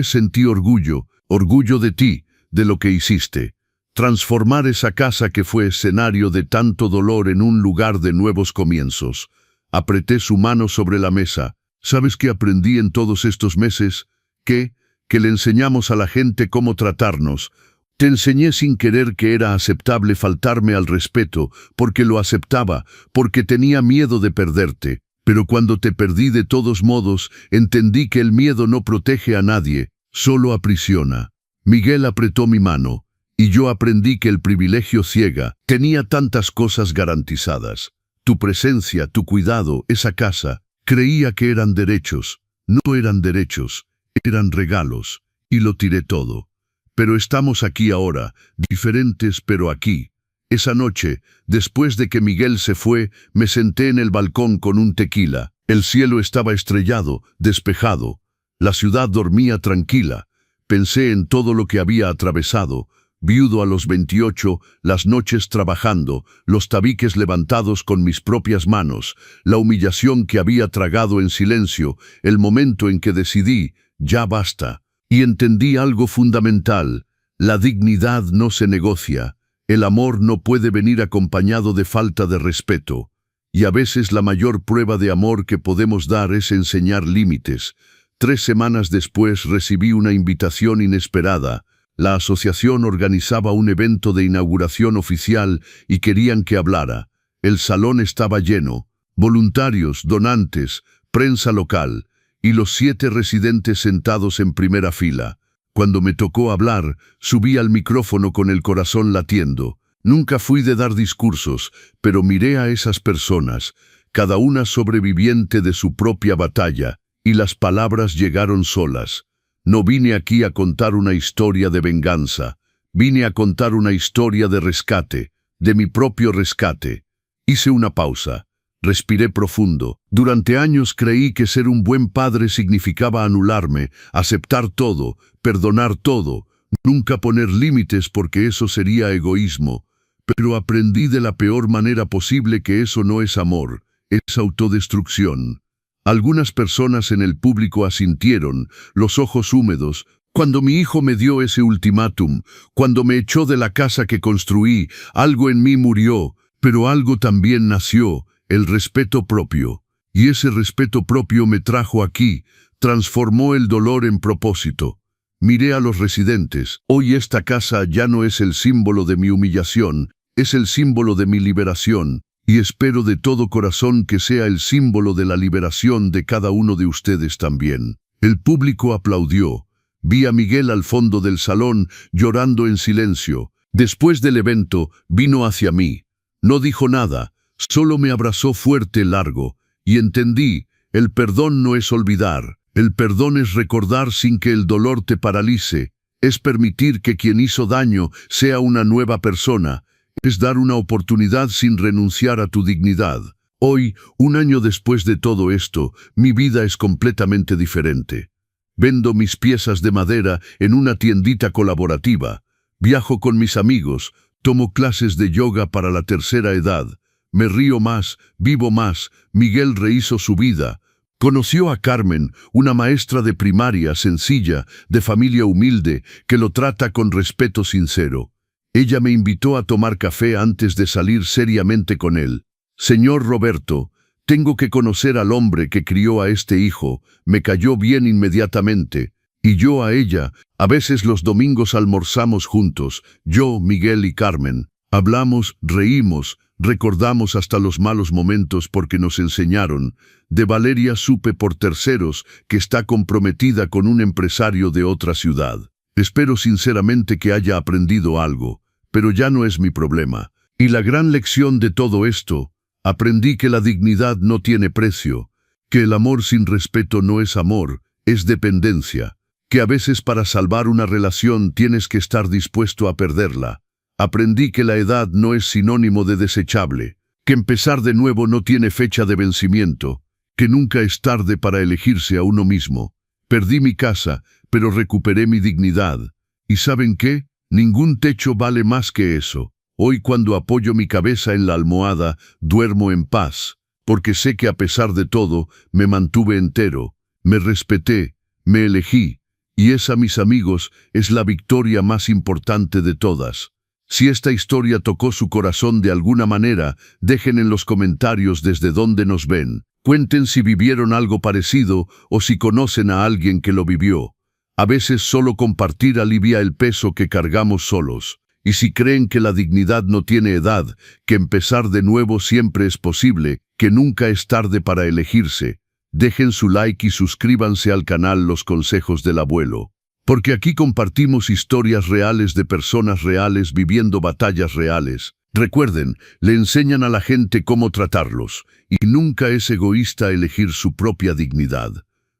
sentí orgullo de ti, de lo que hiciste. Transformar esa casa que fue escenario de tanto dolor en un lugar de nuevos comienzos». Apreté su mano sobre la mesa. «¿Sabes qué aprendí en todos estos meses? Que le enseñamos a la gente cómo tratarnos. Te enseñé sin querer que era aceptable faltarme al respeto, porque lo aceptaba, porque tenía miedo de perderte. Pero cuando te perdí de todos modos, entendí que el miedo no protege a nadie, solo aprisiona». Miguel apretó mi mano, y yo aprendí que el privilegio ciega. Tenía tantas cosas garantizadas. Tu presencia, tu cuidado, esa casa. Creía que eran derechos. No eran derechos, eran regalos. Y lo tiré todo. Pero estamos aquí ahora, diferentes pero aquí. Esa noche, después de que Miguel se fue, me senté en el balcón con un tequila. El cielo estaba estrellado, despejado. La ciudad dormía tranquila. Pensé en todo lo que había atravesado. Viudo a los 28, las noches trabajando, los tabiques levantados con mis propias manos, la humillación que había tragado en silencio, el momento en que decidí, ya basta. Y entendí algo fundamental: la dignidad no se negocia, el amor no puede venir acompañado de falta de respeto. Y a veces la mayor prueba de amor que podemos dar es enseñar límites. 3 semanas después recibí una invitación inesperada. La asociación organizaba un evento de inauguración oficial y querían que hablara. El salón estaba lleno. Voluntarios, donantes, prensa local. y los 7 residentes sentados en primera fila. Cuando me tocó hablar, subí al micrófono con el corazón latiendo. Nunca fui de dar discursos, pero miré a esas personas, cada una sobreviviente de su propia batalla, y las palabras llegaron solas. No vine aquí a contar una historia de venganza, vine a contar una historia de rescate, de mi propio rescate. Hice una pausa, respiré profundo. Durante años creí que ser un buen padre significaba anularme, aceptar todo, perdonar todo, nunca poner límites porque eso sería egoísmo. Pero aprendí de la peor manera posible que eso no es amor, es autodestrucción. Algunas personas en el público asintieron, los ojos húmedos, cuando mi hijo me dio ese ultimátum, cuando me echó de la casa que construí, algo en mí murió, pero algo también nació, el respeto propio. Y ese respeto propio me trajo aquí, transformó el dolor en propósito. Miré a los residentes. Hoy esta casa ya no es el símbolo de mi humillación, es el símbolo de mi liberación, y espero de todo corazón que sea el símbolo de la liberación de cada uno de ustedes también. El público aplaudió. Vi a Miguel al fondo del salón, llorando en silencio. Después del evento, vino hacia mí. No dijo nada, solo me abrazó fuerte, largo, y entendí, el perdón no es olvidar, el perdón es recordar sin que el dolor te paralice, es permitir que quien hizo daño sea una nueva persona, es dar una oportunidad sin renunciar a tu dignidad. Hoy, un año después de todo esto, mi vida es completamente diferente. Vendo mis piezas de madera en una tiendita colaborativa, viajo con mis amigos, tomo clases de yoga para la tercera edad, me río más, vivo más. Miguel rehizo su vida. Conoció a Carmen, una maestra de primaria sencilla, de familia humilde, que lo trata con respeto sincero. Ella me invitó a tomar café antes de salir seriamente con él. Señor Roberto, tengo que conocer al hombre que crió a este hijo, me cayó bien inmediatamente. Y yo a ella, a veces los domingos almorzamos juntos, yo, Miguel y Carmen. Hablamos, reímos, recordamos hasta los malos momentos porque nos enseñaron. De Valeria supe por terceros que está comprometida con un empresario de otra ciudad. Espero sinceramente que haya aprendido algo, pero ya no es mi problema. Y la gran lección de todo esto, aprendí que la dignidad no tiene precio, que el amor sin respeto no es amor, es dependencia, que a veces para salvar una relación tienes que estar dispuesto a perderla. Aprendí que la edad no es sinónimo de desechable, que empezar de nuevo no tiene fecha de vencimiento, que nunca es tarde para elegirse a uno mismo. Perdí mi casa, pero recuperé mi dignidad. ¿Y saben qué? Ningún techo vale más que eso. Hoy cuando apoyo mi cabeza en la almohada, duermo en paz, porque sé que a pesar de todo, me mantuve entero, me respeté, me elegí, y esa, mis amigos, es la victoria más importante de todas. Si esta historia tocó su corazón de alguna manera, dejen en los comentarios desde dónde nos ven. Cuenten si vivieron algo parecido o si conocen a alguien que lo vivió. A veces solo compartir alivia el peso que cargamos solos. Y si creen que la dignidad no tiene edad, que empezar de nuevo siempre es posible, que nunca es tarde para elegirse, dejen su like y suscríbanse al canal Los Consejos del Abuelo. Porque aquí compartimos historias reales de personas reales viviendo batallas reales. Recuerden, le enseñan a la gente cómo tratarlos, y nunca es egoísta elegir su propia dignidad.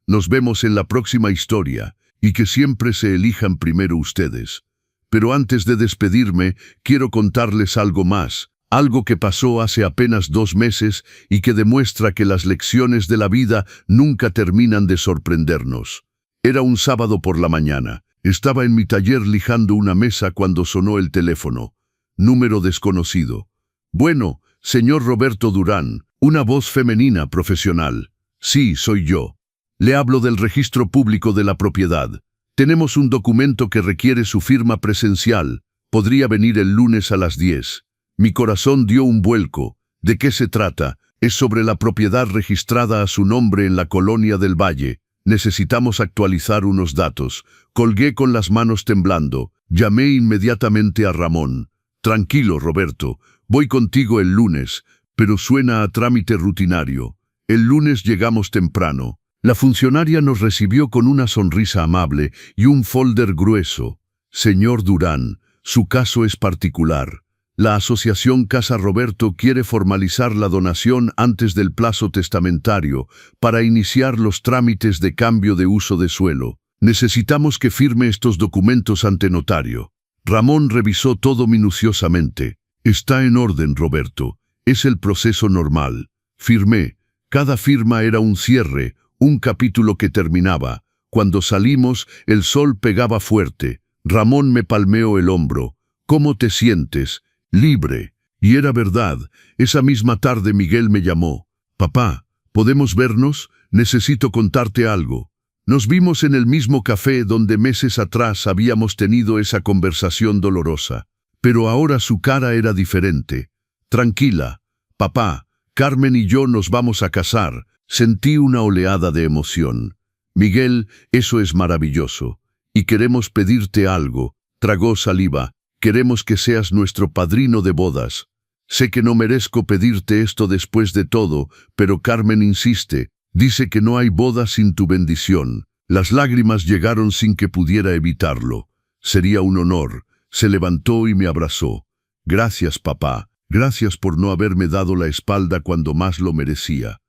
Nos vemos en la próxima historia, y que siempre se elijan primero ustedes. Pero antes de despedirme, quiero contarles algo más, algo que pasó hace apenas 2 meses y que demuestra que las lecciones de la vida nunca terminan de sorprendernos. Era un sábado por la mañana. Estaba en mi taller lijando una mesa cuando sonó el teléfono. Número desconocido. Bueno, señor Roberto Durán, una voz femenina profesional. Sí, soy yo. Le hablo del registro público de la propiedad. Tenemos un documento que requiere su firma presencial. Podría venir el lunes a las 10. Mi corazón dio un vuelco. ¿De qué se trata? Es sobre la propiedad registrada a su nombre en la Colonia del Valle. Necesitamos actualizar unos datos. Colgué con las manos temblando. Llamé inmediatamente a Ramón. Tranquilo, Roberto. Voy contigo el lunes, pero suena a trámite rutinario. El lunes llegamos temprano. La funcionaria nos recibió con una sonrisa amable y un folder grueso. Señor Durán, su caso es particular. La Asociación Casa Roberto quiere formalizar la donación antes del plazo testamentario para iniciar los trámites de cambio de uso de suelo. Necesitamos que firme estos documentos ante notario. Ramón revisó todo minuciosamente. Está en orden, Roberto. Es el proceso normal. Firmé. Cada firma era un cierre, un capítulo que terminaba. Cuando salimos, el sol pegaba fuerte. Ramón me palmeó el hombro. ¿Cómo te sientes? Libre. Y era verdad. Esa misma tarde Miguel me llamó. Papá, ¿podemos vernos? Necesito contarte algo. Nos vimos en el mismo café donde meses atrás habíamos tenido esa conversación dolorosa. Pero ahora su cara era diferente. Tranquila. Papá, Carmen y yo nos vamos a casar. Sentí una oleada de emoción. Miguel, eso es maravilloso. Y queremos pedirte algo. Tragó saliva. Queremos que seas nuestro padrino de bodas. Sé que no merezco pedirte esto después de todo, pero Carmen insiste. Dice que no hay boda sin tu bendición. Las lágrimas llegaron sin que pudiera evitarlo. Sería un honor. Se levantó y me abrazó. Gracias, papá. Gracias por no haberme dado la espalda cuando más lo merecía.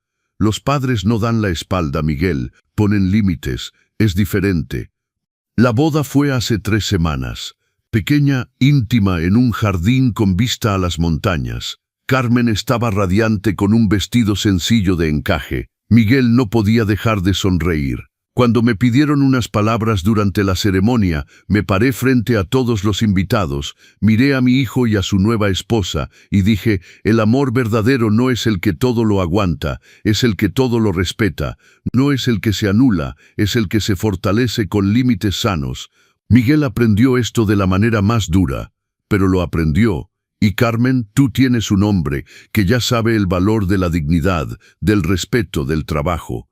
Los padres no dan la espalda, Miguel. Ponen límites. Es diferente. La boda fue hace 3 semanas. Pequeña, íntima, en un jardín con vista a las montañas. Carmen estaba radiante con un vestido sencillo de encaje. Miguel no podía dejar de sonreír. Cuando me pidieron unas palabras durante la ceremonia, me paré frente a todos los invitados, miré a mi hijo y a su nueva esposa, y dije, el amor verdadero no es el que todo lo aguanta, es el que todo lo respeta, no es el que se anula, es el que se fortalece con límites sanos. Miguel aprendió esto de la manera más dura, pero lo aprendió. Y Carmen, tú tienes un hombre que ya sabe el valor de la dignidad, del respeto, del trabajo.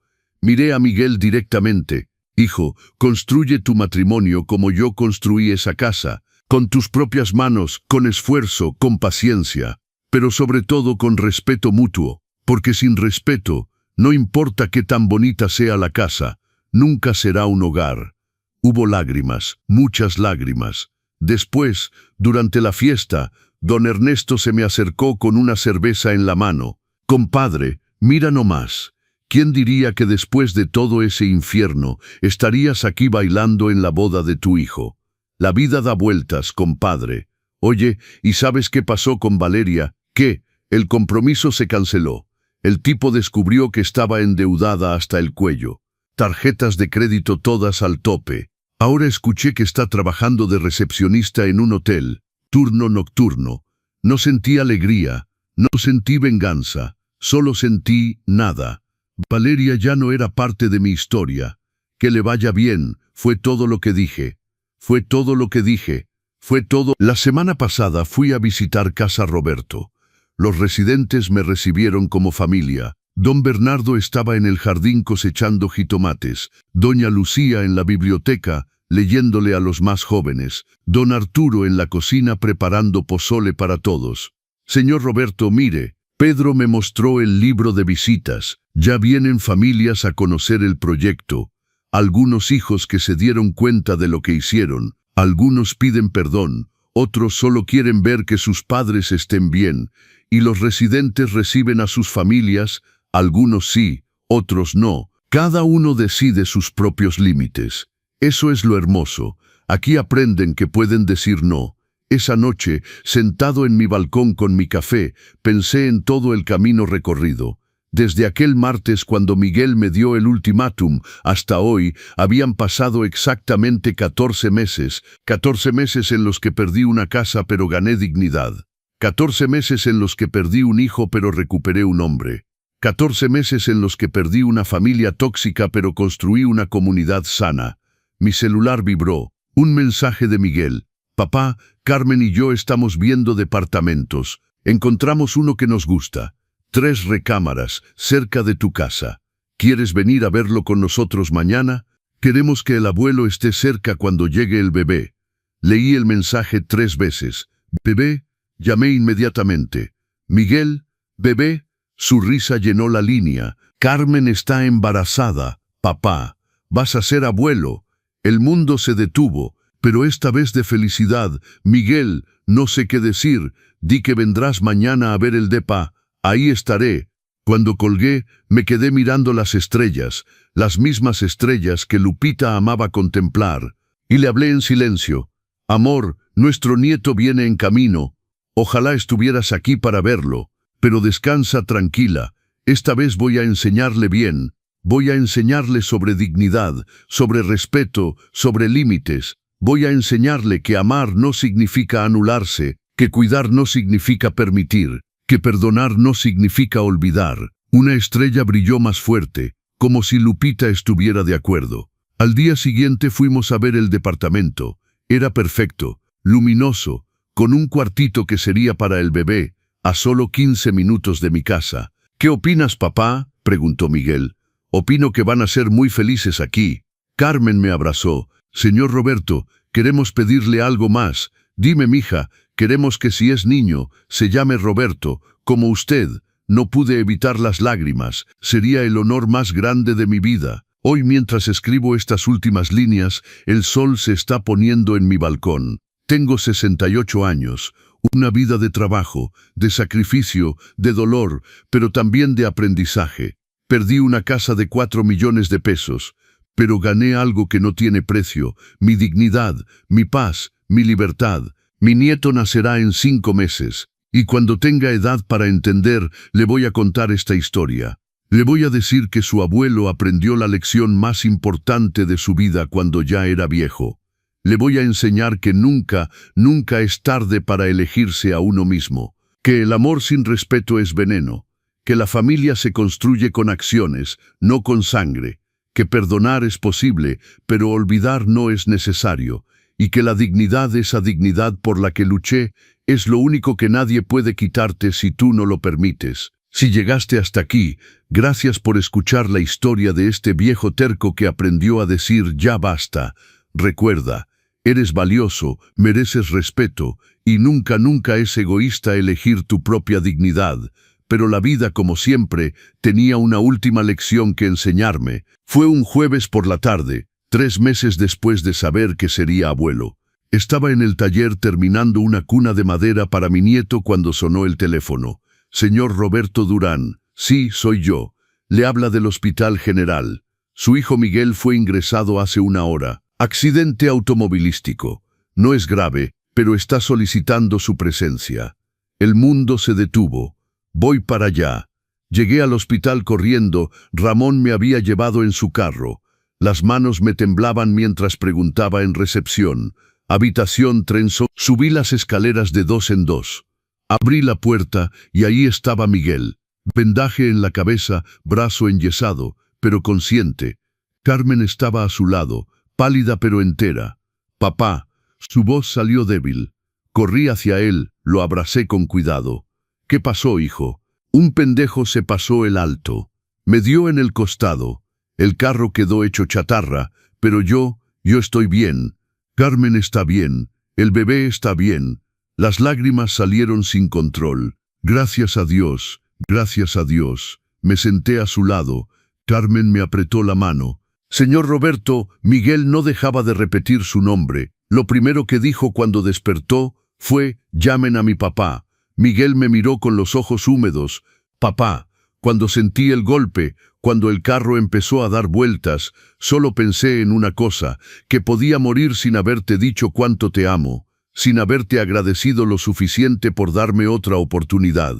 Miré a Miguel directamente. Hijo, construye tu matrimonio como yo construí esa casa, con tus propias manos, con esfuerzo, con paciencia, pero sobre todo con respeto mutuo, porque sin respeto, no importa qué tan bonita sea la casa, nunca será un hogar. Hubo lágrimas, muchas lágrimas. Después, durante la fiesta, don Ernesto se me acercó con una cerveza en la mano. Compadre, mira nomás. ¿Quién diría que después de todo ese infierno estarías aquí bailando en la boda de tu hijo? La vida da vueltas, compadre. Oye, ¿y sabes qué pasó con Valeria? ¿Qué? El compromiso se canceló. El tipo descubrió que estaba endeudada hasta el cuello. Tarjetas de crédito todas al tope. Ahora escuché que está trabajando de recepcionista en un hotel. Turno nocturno. No sentí alegría, no sentí venganza, solo sentí nada. Valeria ya no era parte de mi historia. Que le vaya bien, fue todo lo que dije. Fue todo lo que dije. Fue todo. La semana pasada fui a visitar Casa Roberto. Los residentes me recibieron como familia. Don Bernardo estaba en el jardín cosechando jitomates, doña Lucía en la biblioteca, leyéndole a los más jóvenes, don Arturo en la cocina preparando pozole para todos. Señor Roberto, mire, Pedro me mostró el libro de visitas, ya vienen familias a conocer el proyecto, algunos hijos que se dieron cuenta de lo que hicieron, algunos piden perdón, otros solo quieren ver que sus padres estén bien, y los residentes reciben a sus familias, algunos sí, otros no, cada uno decide sus propios límites. Eso es lo hermoso, aquí aprenden que pueden decir no. Esa noche, sentado en mi balcón con mi café, pensé en todo el camino recorrido. Desde aquel martes cuando Miguel me dio el ultimátum, hasta hoy, habían pasado exactamente 14 meses, 14 meses en los que perdí una casa pero gané dignidad, 14 meses en los que perdí un hijo pero recuperé un hombre, 14 meses en los que perdí una familia tóxica pero construí una comunidad sana. Mi celular vibró, un mensaje de Miguel. Papá, Carmen y yo estamos viendo departamentos. Encontramos uno que nos gusta. 3 recámaras, cerca de tu casa. ¿Quieres venir a verlo con nosotros mañana? Queremos que el abuelo esté cerca cuando llegue el bebé. Leí el mensaje 3 veces. ¿Bebé? Llamé inmediatamente. ¿Miguel? ¿Bebé? Su risa llenó la línea. Carmen está embarazada. Papá, vas a ser abuelo. El mundo se detuvo, pero esta vez de felicidad. Miguel, no sé qué decir. Di que vendrás mañana a ver el depa. Ahí estaré. Cuando colgué, me quedé mirando las estrellas, las mismas estrellas que Lupita amaba contemplar, y le hablé en silencio. Amor, nuestro nieto viene en camino. Ojalá estuvieras aquí para verlo, pero descansa tranquila. Esta vez voy a enseñarle bien. Voy a enseñarle sobre dignidad, sobre respeto, sobre límites. Voy a enseñarle que amar no significa anularse, que cuidar no significa permitir, que perdonar no significa olvidar. Una estrella brilló más fuerte, como si Lupita estuviera de acuerdo. Al día siguiente fuimos a ver el departamento. Era perfecto, luminoso, con un cuartito que sería para el bebé, a solo 15 minutos de mi casa. ¿Qué opinas, papá?, preguntó Miguel. Opino que van a ser muy felices aquí. Carmen me abrazó. Señor Roberto, queremos pedirle algo más. Dime, mija, queremos que si es niño, se llame Roberto, como usted. No pude evitar las lágrimas. Sería el honor más grande de mi vida. Hoy, mientras escribo estas últimas líneas, el sol se está poniendo en mi balcón. Tengo 68 años, una vida de trabajo, de sacrificio, de dolor, pero también de aprendizaje. Perdí una casa de 4 millones de pesos, pero gané algo que no tiene precio: mi dignidad, mi paz, mi libertad. Mi nieto nacerá en 5 meses, y cuando tenga edad para entender, le voy a contar esta historia. Le voy a decir que su abuelo aprendió la lección más importante de su vida cuando ya era viejo. Le voy a enseñar que nunca, nunca es tarde para elegirse a uno mismo, que el amor sin respeto es veneno, que la familia se construye con acciones, no con sangre, que perdonar es posible, pero olvidar no es necesario, y que la dignidad, esa dignidad por la que luché, es lo único que nadie puede quitarte si tú no lo permites. Si llegaste hasta aquí, gracias por escuchar la historia de este viejo terco que aprendió a decir ya basta. Recuerda, eres valioso, mereces respeto, y nunca, nunca es egoísta elegir tu propia dignidad. Pero la vida, como siempre, tenía una última lección que enseñarme. Fue un jueves por la tarde, 3 meses después de saber que sería abuelo. Estaba en el taller terminando una cuna de madera para mi nieto cuando sonó el teléfono. Señor Roberto Durán. Sí, soy yo. Le habla del Hospital General. Su hijo Miguel fue ingresado hace 1 hora. Accidente automovilístico. No es grave, pero está solicitando su presencia. El mundo se detuvo. Voy para allá. Llegué al hospital corriendo. Ramón me había llevado en su carro. Las manos me temblaban mientras preguntaba en recepción. Habitación Trenzo. Subí las escaleras de 2 en 2. Abrí la puerta y ahí estaba Miguel. Vendaje en la cabeza, brazo enyesado, pero consciente. Carmen estaba a su lado, pálida pero entera. Papá. Su voz salió débil. Corrí hacia él, lo abracé con cuidado. ¿Qué pasó, hijo? Un pendejo se pasó el alto. Me dio en el costado. El carro quedó hecho chatarra, pero yo estoy bien. Carmen está bien. El bebé está bien. Las lágrimas salieron sin control. Gracias a Dios, gracias a Dios. Me senté a su lado. Carmen me apretó la mano. Señor Roberto, Miguel no dejaba de repetir su nombre. Lo primero que dijo cuando despertó fue: llamen a mi papá. Miguel me miró con los ojos húmedos. Papá, cuando sentí el golpe, cuando el carro empezó a dar vueltas, solo pensé en una cosa: que podía morir sin haberte dicho cuánto te amo, sin haberte agradecido lo suficiente por darme otra oportunidad.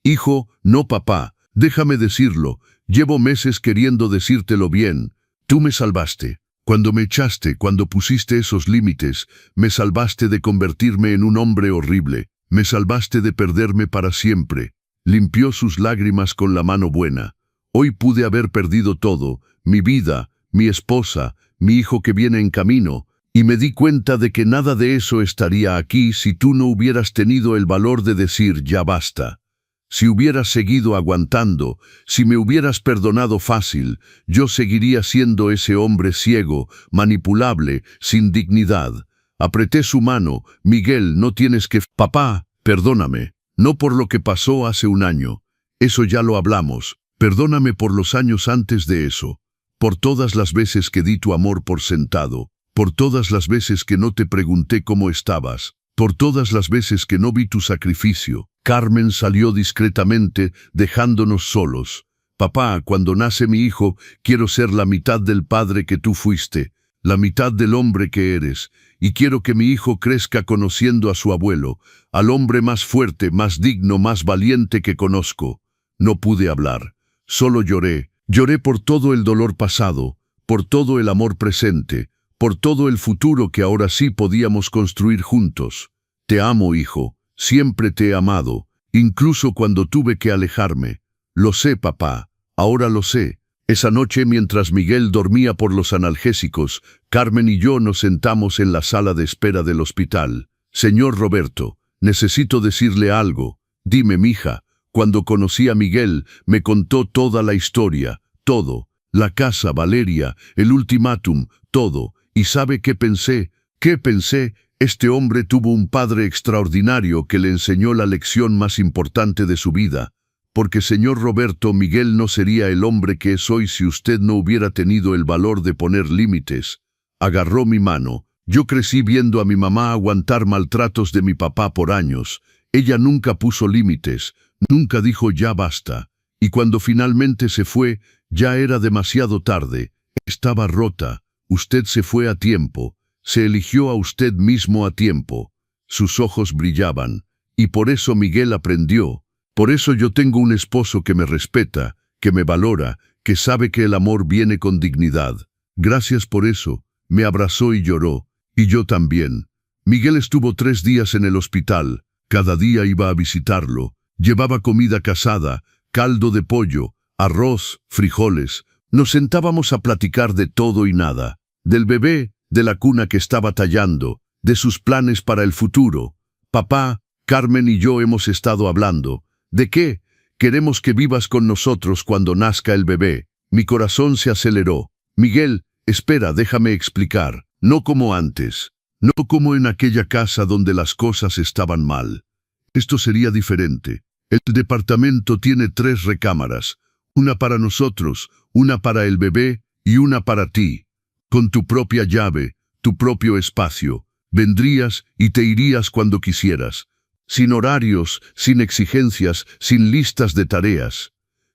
Hijo, no papá, déjame decirlo, llevo meses queriendo decírtelo bien. Tú me salvaste. Cuando me echaste, cuando pusiste esos límites, me salvaste de convertirme en un hombre horrible. Me salvaste de perderme para siempre. Limpió sus lágrimas con la mano buena. Hoy pude haber perdido todo, mi vida, mi esposa, mi hijo que viene en camino, y me di cuenta de que nada de eso estaría aquí si tú no hubieras tenido el valor de decir ya basta. Si hubieras seguido aguantando, si me hubieras perdonado fácil, yo seguiría siendo ese hombre ciego, manipulable, sin dignidad. Apreté su mano. Miguel, no tienes que... Papá, perdóname. No por lo que pasó hace 1 año. Eso ya lo hablamos. Perdóname por los años antes de eso. por todas las veces que di tu amor por sentado, por todas las veces que no te pregunté cómo estabas, por todas las veces que no vi tu sacrificio. Carmen salió discretamente, dejándonos solos. Papá, cuando nace mi hijo, quiero ser la mitad del padre que tú fuiste, la mitad del hombre que eres, y quiero que mi hijo crezca conociendo a su abuelo, al hombre más fuerte, más digno, más valiente que conozco. No pude hablar, solo lloré. Lloré por todo el dolor pasado, por todo el amor presente, por todo el futuro que ahora sí podíamos construir juntos. Te amo, hijo, siempre te he amado, incluso cuando tuve que alejarme. Lo sé, papá, ahora lo sé. Esa noche, mientras Miguel dormía por los analgésicos, Carmen y yo nos sentamos en la sala de espera del hospital. Señor Roberto, necesito decirle algo. Dime, mija. Cuando conocí a Miguel, me contó toda la historia, todo. La casa, Valeria, el ultimátum, todo. ¿Y sabe qué pensé? ¿Qué pensé? Este hombre tuvo un padre extraordinario que le enseñó la lección más importante de su vida. Porque, señor Roberto, Miguel no sería el hombre que es hoy si usted no hubiera tenido el valor de poner límites. Agarró mi mano. Yo crecí viendo a mi mamá aguantar maltratos de mi papá por años. Ella nunca puso límites, nunca dijo ya basta. Y cuando finalmente se fue, ya era demasiado tarde. Estaba rota. Usted se fue a tiempo. Se eligió a usted mismo a tiempo. Sus ojos brillaban. Y por eso Miguel aprendió. Por eso yo tengo un esposo que me respeta, que me valora, que sabe que el amor viene con dignidad. Gracias por eso. Me abrazó y lloró. Y yo también. Miguel estuvo 3 días en el hospital. Cada día iba a visitarlo. Llevaba comida casada, caldo de pollo, arroz, frijoles. Nos sentábamos a platicar de todo y nada. Del bebé, de la cuna que estaba tallando, de sus planes para el futuro. Papá, Carmen y yo hemos estado hablando. ¿De qué? Queremos que vivas con nosotros cuando nazca el bebé. Mi corazón se aceleró. Miguel, espera, déjame explicar. No como antes. No como en aquella casa donde las cosas estaban mal. Esto sería diferente. El departamento tiene 3 recámaras. Una para nosotros, una para el bebé y una para ti. Con tu propia llave, tu propio espacio. Vendrías y te irías cuando quisieras. Sin horarios, sin exigencias, sin listas de tareas.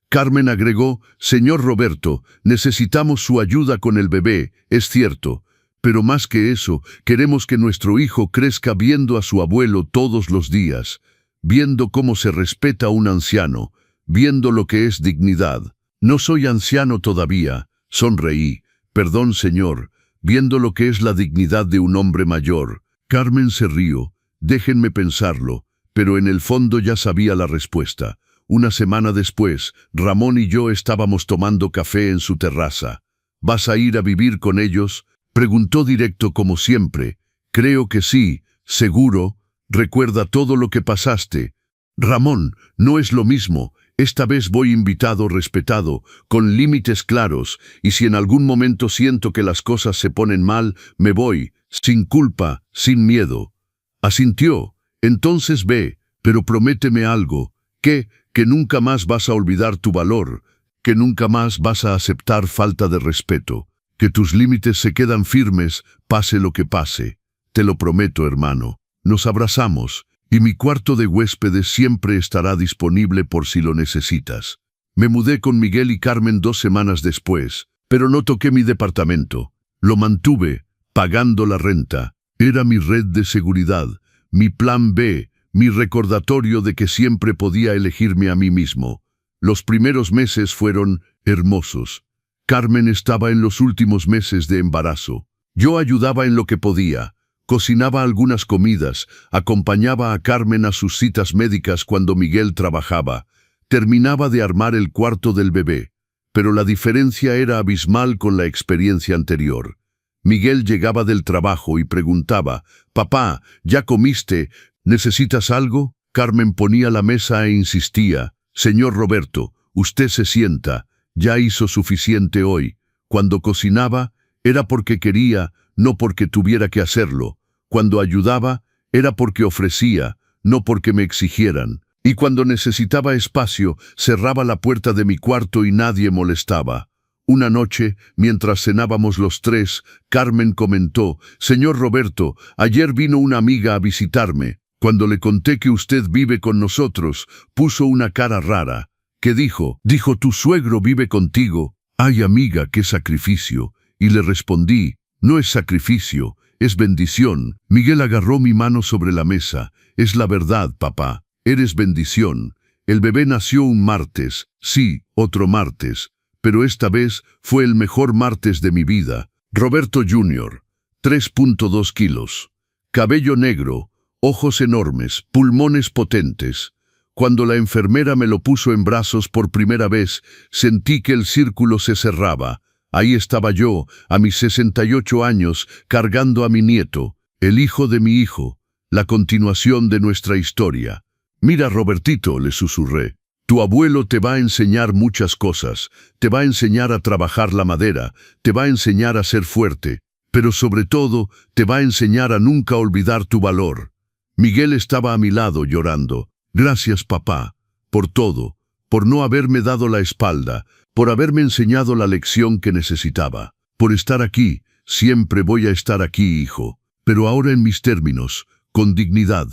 Carmen agregó, señor Roberto, necesitamos su ayuda con el bebé, es cierto. Pero más que eso, queremos que nuestro hijo crezca viendo a su abuelo todos los días, viendo cómo se respeta a un anciano, viendo lo que es dignidad. No soy anciano todavía, sonreí. Perdón, señor, viendo lo que es la dignidad de un hombre mayor. Carmen se rió. Déjenme pensarlo, pero en el fondo ya sabía la respuesta. Una semana después, Ramón y yo estábamos tomando café en su terraza. ¿Vas a ir a vivir con ellos?, preguntó directo como siempre. Creo que sí, seguro. Recuerda todo lo que pasaste. Ramón, no es lo mismo. Esta vez voy invitado, respetado, con límites claros, y si en algún momento siento que las cosas se ponen mal, me voy, sin culpa, sin miedo. Asintió. Entonces ve, pero prométeme algo, que nunca más vas a olvidar tu valor, que nunca más vas a aceptar falta de respeto, que tus límites se quedan firmes, pase lo que pase. Te lo prometo, hermano. Nos abrazamos, y mi cuarto de huéspedes siempre estará disponible por si lo necesitas. Me mudé con Miguel y Carmen 2 semanas después, pero no toqué mi departamento. Lo mantuve, pagando la renta. Era mi red de seguridad, mi plan B, mi recordatorio de que siempre podía elegirme a mí mismo. Los primeros meses fueron hermosos. Carmen estaba en los últimos meses de embarazo. Yo ayudaba en lo que podía. Cocinaba algunas comidas, acompañaba a Carmen a sus citas médicas cuando Miguel trabajaba. Terminaba de armar el cuarto del bebé. Pero la diferencia era abismal con la experiencia anterior. Miguel llegaba del trabajo y preguntaba, «Papá, ¿ya comiste? ¿Necesitas algo?» Carmen ponía la mesa e insistía, «Señor Roberto, usted se sienta, ya hizo suficiente hoy». Cuando cocinaba, era porque quería, no porque tuviera que hacerlo. Cuando ayudaba, era porque ofrecía, no porque me exigieran. Y cuando necesitaba espacio, cerraba la puerta de mi cuarto y nadie molestaba. Una noche, mientras cenábamos los tres, Carmen comentó: «Señor Roberto, ayer vino una amiga a visitarme. Cuando le conté que usted vive con nosotros, puso una cara rara. ¿Qué dijo? Dijo: «Tu suegro vive contigo». «Ay, amiga, qué sacrificio». Y le respondí: «No es sacrificio, es bendición». Miguel agarró mi mano sobre la mesa. «Es la verdad, papá. Eres bendición. El bebé nació un martes. Sí, otro martes. Pero esta vez fue el mejor martes de mi vida». Roberto Jr., 3.2 kilos. Cabello negro, ojos enormes, pulmones potentes. Cuando la enfermera me lo puso en brazos por primera vez, sentí que el círculo se cerraba. Ahí estaba yo, a mis 68 años, cargando a mi nieto, el hijo de mi hijo, la continuación de nuestra historia. «Mira, Robertito», le susurré, «tu abuelo te va a enseñar muchas cosas. Te va a enseñar a trabajar la madera, te va a enseñar a ser fuerte, pero sobre todo te va a enseñar a nunca olvidar tu valor». Miguel estaba a mi lado llorando. «Gracias, papá, por todo, por no haberme dado la espalda, por haberme enseñado la lección que necesitaba, por estar aquí. Siempre voy a estar aquí, hijo, pero ahora en mis términos, con dignidad».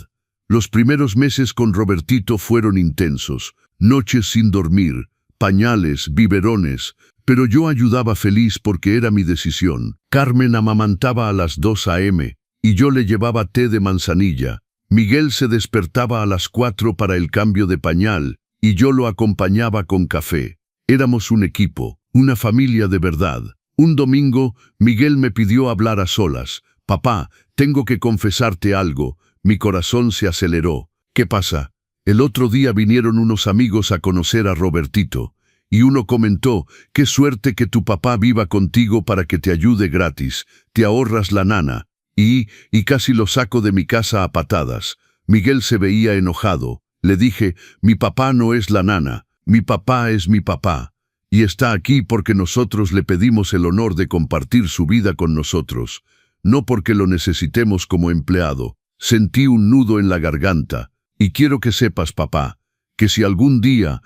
Los primeros meses con Robertito fueron intensos, noches sin dormir, pañales, biberones, pero yo ayudaba feliz porque era mi decisión. Carmen amamantaba a las 2 a.m. y yo le llevaba té de manzanilla. Miguel se despertaba a las 4 para el cambio de pañal y yo lo acompañaba con café. Éramos un equipo, una familia de verdad. Un domingo, Miguel me pidió hablar a solas. «Papá, tengo que confesarte algo». Mi corazón se aceleró. «¿Qué pasa?» El otro día vinieron unos amigos a conocer a Robertito, y uno comentó: «Qué suerte que tu papá viva contigo para que te ayude gratis, te ahorras la nana». Y casi lo saco de mi casa a patadas. Miguel se veía enojado. Le dije: «Mi papá no es la nana, mi papá es mi papá, y está aquí porque nosotros le pedimos el honor de compartir su vida con nosotros, no porque lo necesitemos como empleado». Sentí un nudo en la garganta. «Y quiero que sepas, papá, que si algún día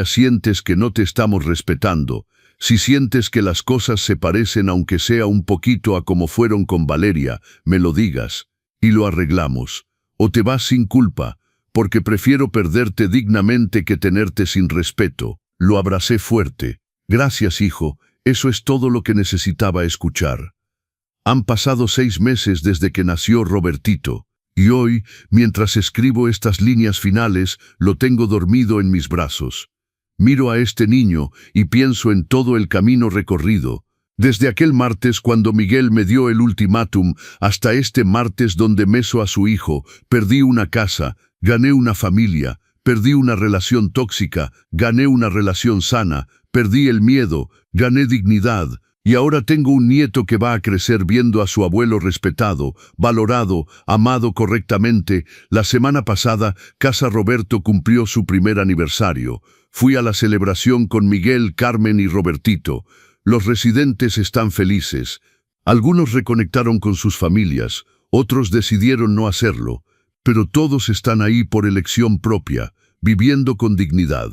sientes que no te estamos respetando, si sientes que las cosas se parecen aunque sea un poquito a como fueron con Valeria, me lo digas, y lo arreglamos. O te vas sin culpa, porque prefiero perderte dignamente que tenerte sin respeto». Lo abracé fuerte. «Gracias, hijo, eso es todo lo que necesitaba escuchar». Han pasado 6 meses desde que nació Robertito, y hoy, mientras escribo estas líneas finales, lo tengo dormido en mis brazos. Miro a este niño y pienso en todo el camino recorrido, desde aquel martes cuando Miguel me dio el ultimátum, hasta este martes donde meso a su hijo. Perdí una casa, gané una familia, perdí una relación tóxica, gané una relación sana, perdí el miedo, gané dignidad. Y ahora tengo un nieto que va a crecer viendo a su abuelo respetado, valorado, amado correctamente. La semana pasada, Casa Roberto cumplió su primer aniversario. Fui a la celebración con Miguel, Carmen y Robertito. Los residentes están felices. Algunos reconectaron con sus familias, otros decidieron no hacerlo, pero todos están ahí por elección propia, viviendo con dignidad.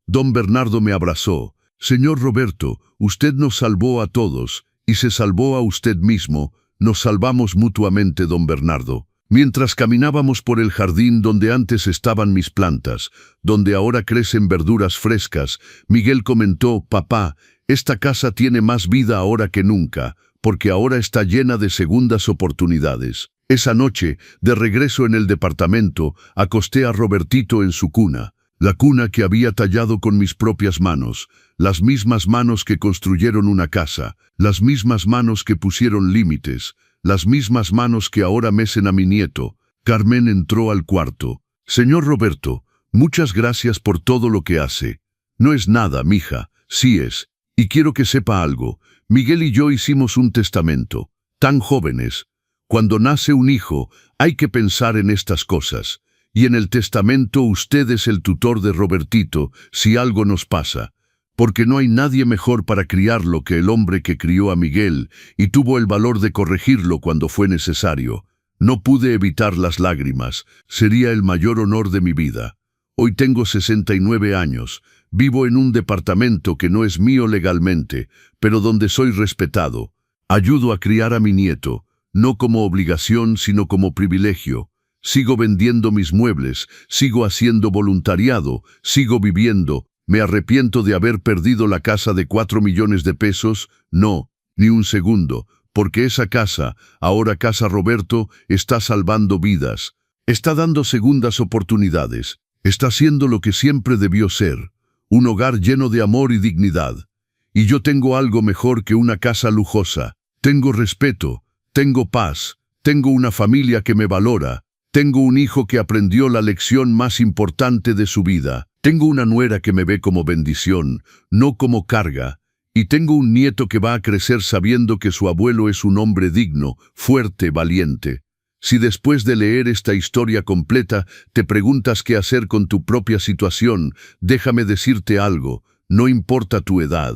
Don Bernardo me abrazó. «Señor Roberto, usted nos salvó a todos, y se salvó a usted mismo. Nos salvamos mutuamente, don Bernardo». Mientras caminábamos por el jardín donde antes estaban mis plantas, donde ahora crecen verduras frescas, Miguel comentó: «Papá, esta casa tiene más vida ahora que nunca, porque ahora está llena de segundas oportunidades». Esa noche, de regreso en el departamento, acosté a Robertito en su cuna. La cuna que había tallado con mis propias manos, las mismas manos que construyeron una casa, las mismas manos que pusieron límites, las mismas manos que ahora mecen a mi nieto. Carmen entró al cuarto. «Señor Roberto, muchas gracias por todo lo que hace». «No es nada, mija, sí es. Y quiero que sepa algo. Miguel y yo hicimos un testamento. Tan jóvenes. Cuando nace un hijo, hay que pensar en estas cosas. Y en el testamento usted es el tutor de Robertito si algo nos pasa, porque no hay nadie mejor para criarlo que el hombre que crió a Miguel y tuvo el valor de corregirlo cuando fue necesario. No pude evitar las lágrimas, sería el mayor honor de mi vida. Hoy tengo 69 años, Vivo en un departamento que no es mío legalmente, pero donde soy respetado. Ayudo a criar a mi nieto, no como obligación, sino como privilegio. Sigo vendiendo mis muebles, sigo haciendo voluntariado, sigo viviendo. ¿Me arrepiento de haber perdido la casa de 4 millones de pesos? No, ni un segundo, porque esa casa, ahora Casa Roberto, está salvando vidas. Está dando segundas oportunidades. Está siendo lo que siempre debió ser, un hogar lleno de amor y dignidad. Y yo tengo algo mejor que una casa lujosa. Tengo respeto, tengo paz, tengo una familia que me valora, tengo un hijo que aprendió la lección más importante de su vida, tengo una nuera que me ve como bendición, no como carga, y tengo un nieto que va a crecer sabiendo que su abuelo es un hombre digno, fuerte, valiente. Si después de leer esta historia completa te preguntas qué hacer con tu propia situación, déjame decirte algo, no importa tu edad,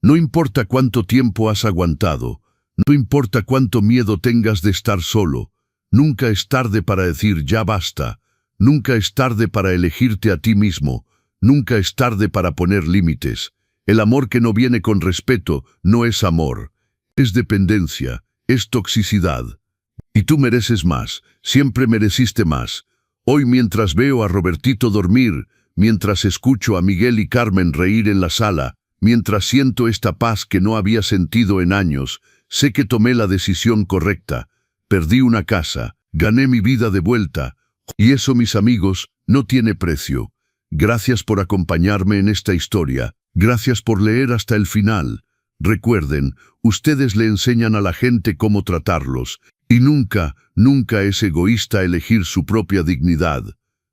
no importa cuánto tiempo has aguantado, no importa cuánto miedo tengas de estar solo, nunca es tarde para decir ya basta, nunca es tarde para elegirte a ti mismo, nunca es tarde para poner límites. El amor que no viene con respeto no es amor, es dependencia, es toxicidad. Y tú mereces más, siempre mereciste más. Hoy mientras veo a Robertito dormir, mientras escucho a Miguel y Carmen reír en la sala, mientras siento esta paz que no había sentido en años, sé que tomé la decisión correcta. Perdí una casa, gané mi vida de vuelta, y eso, mis amigos, no tiene precio. Gracias por acompañarme en esta historia, gracias por leer hasta el final. Recuerden, ustedes le enseñan a la gente cómo tratarlos, y nunca, nunca es egoísta elegir su propia dignidad.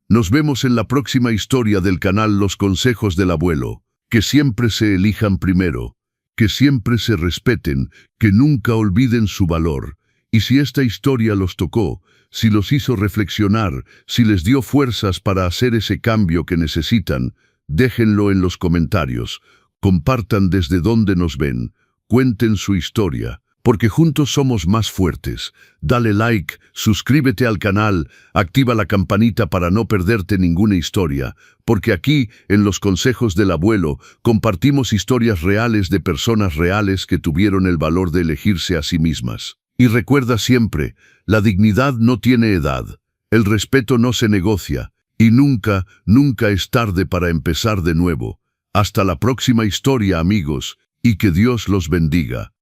Nos vemos en la próxima historia del canal Los Consejos del Abuelo. Que siempre se elijan primero, que siempre se respeten, que nunca olviden su valor. Y si esta historia los tocó, si los hizo reflexionar, si les dio fuerzas para hacer ese cambio que necesitan, déjenlo en los comentarios. Compartan desde donde nos ven, cuenten su historia, porque juntos somos más fuertes. Dale like, suscríbete al canal, activa la campanita para no perderte ninguna historia, porque aquí, en Los Consejos del Abuelo, compartimos historias reales de personas reales que tuvieron el valor de elegirse a sí mismas. Y recuerda siempre, la dignidad no tiene edad, el respeto no se negocia, y nunca, nunca es tarde para empezar de nuevo. Hasta la próxima historia, amigos, y que Dios los bendiga.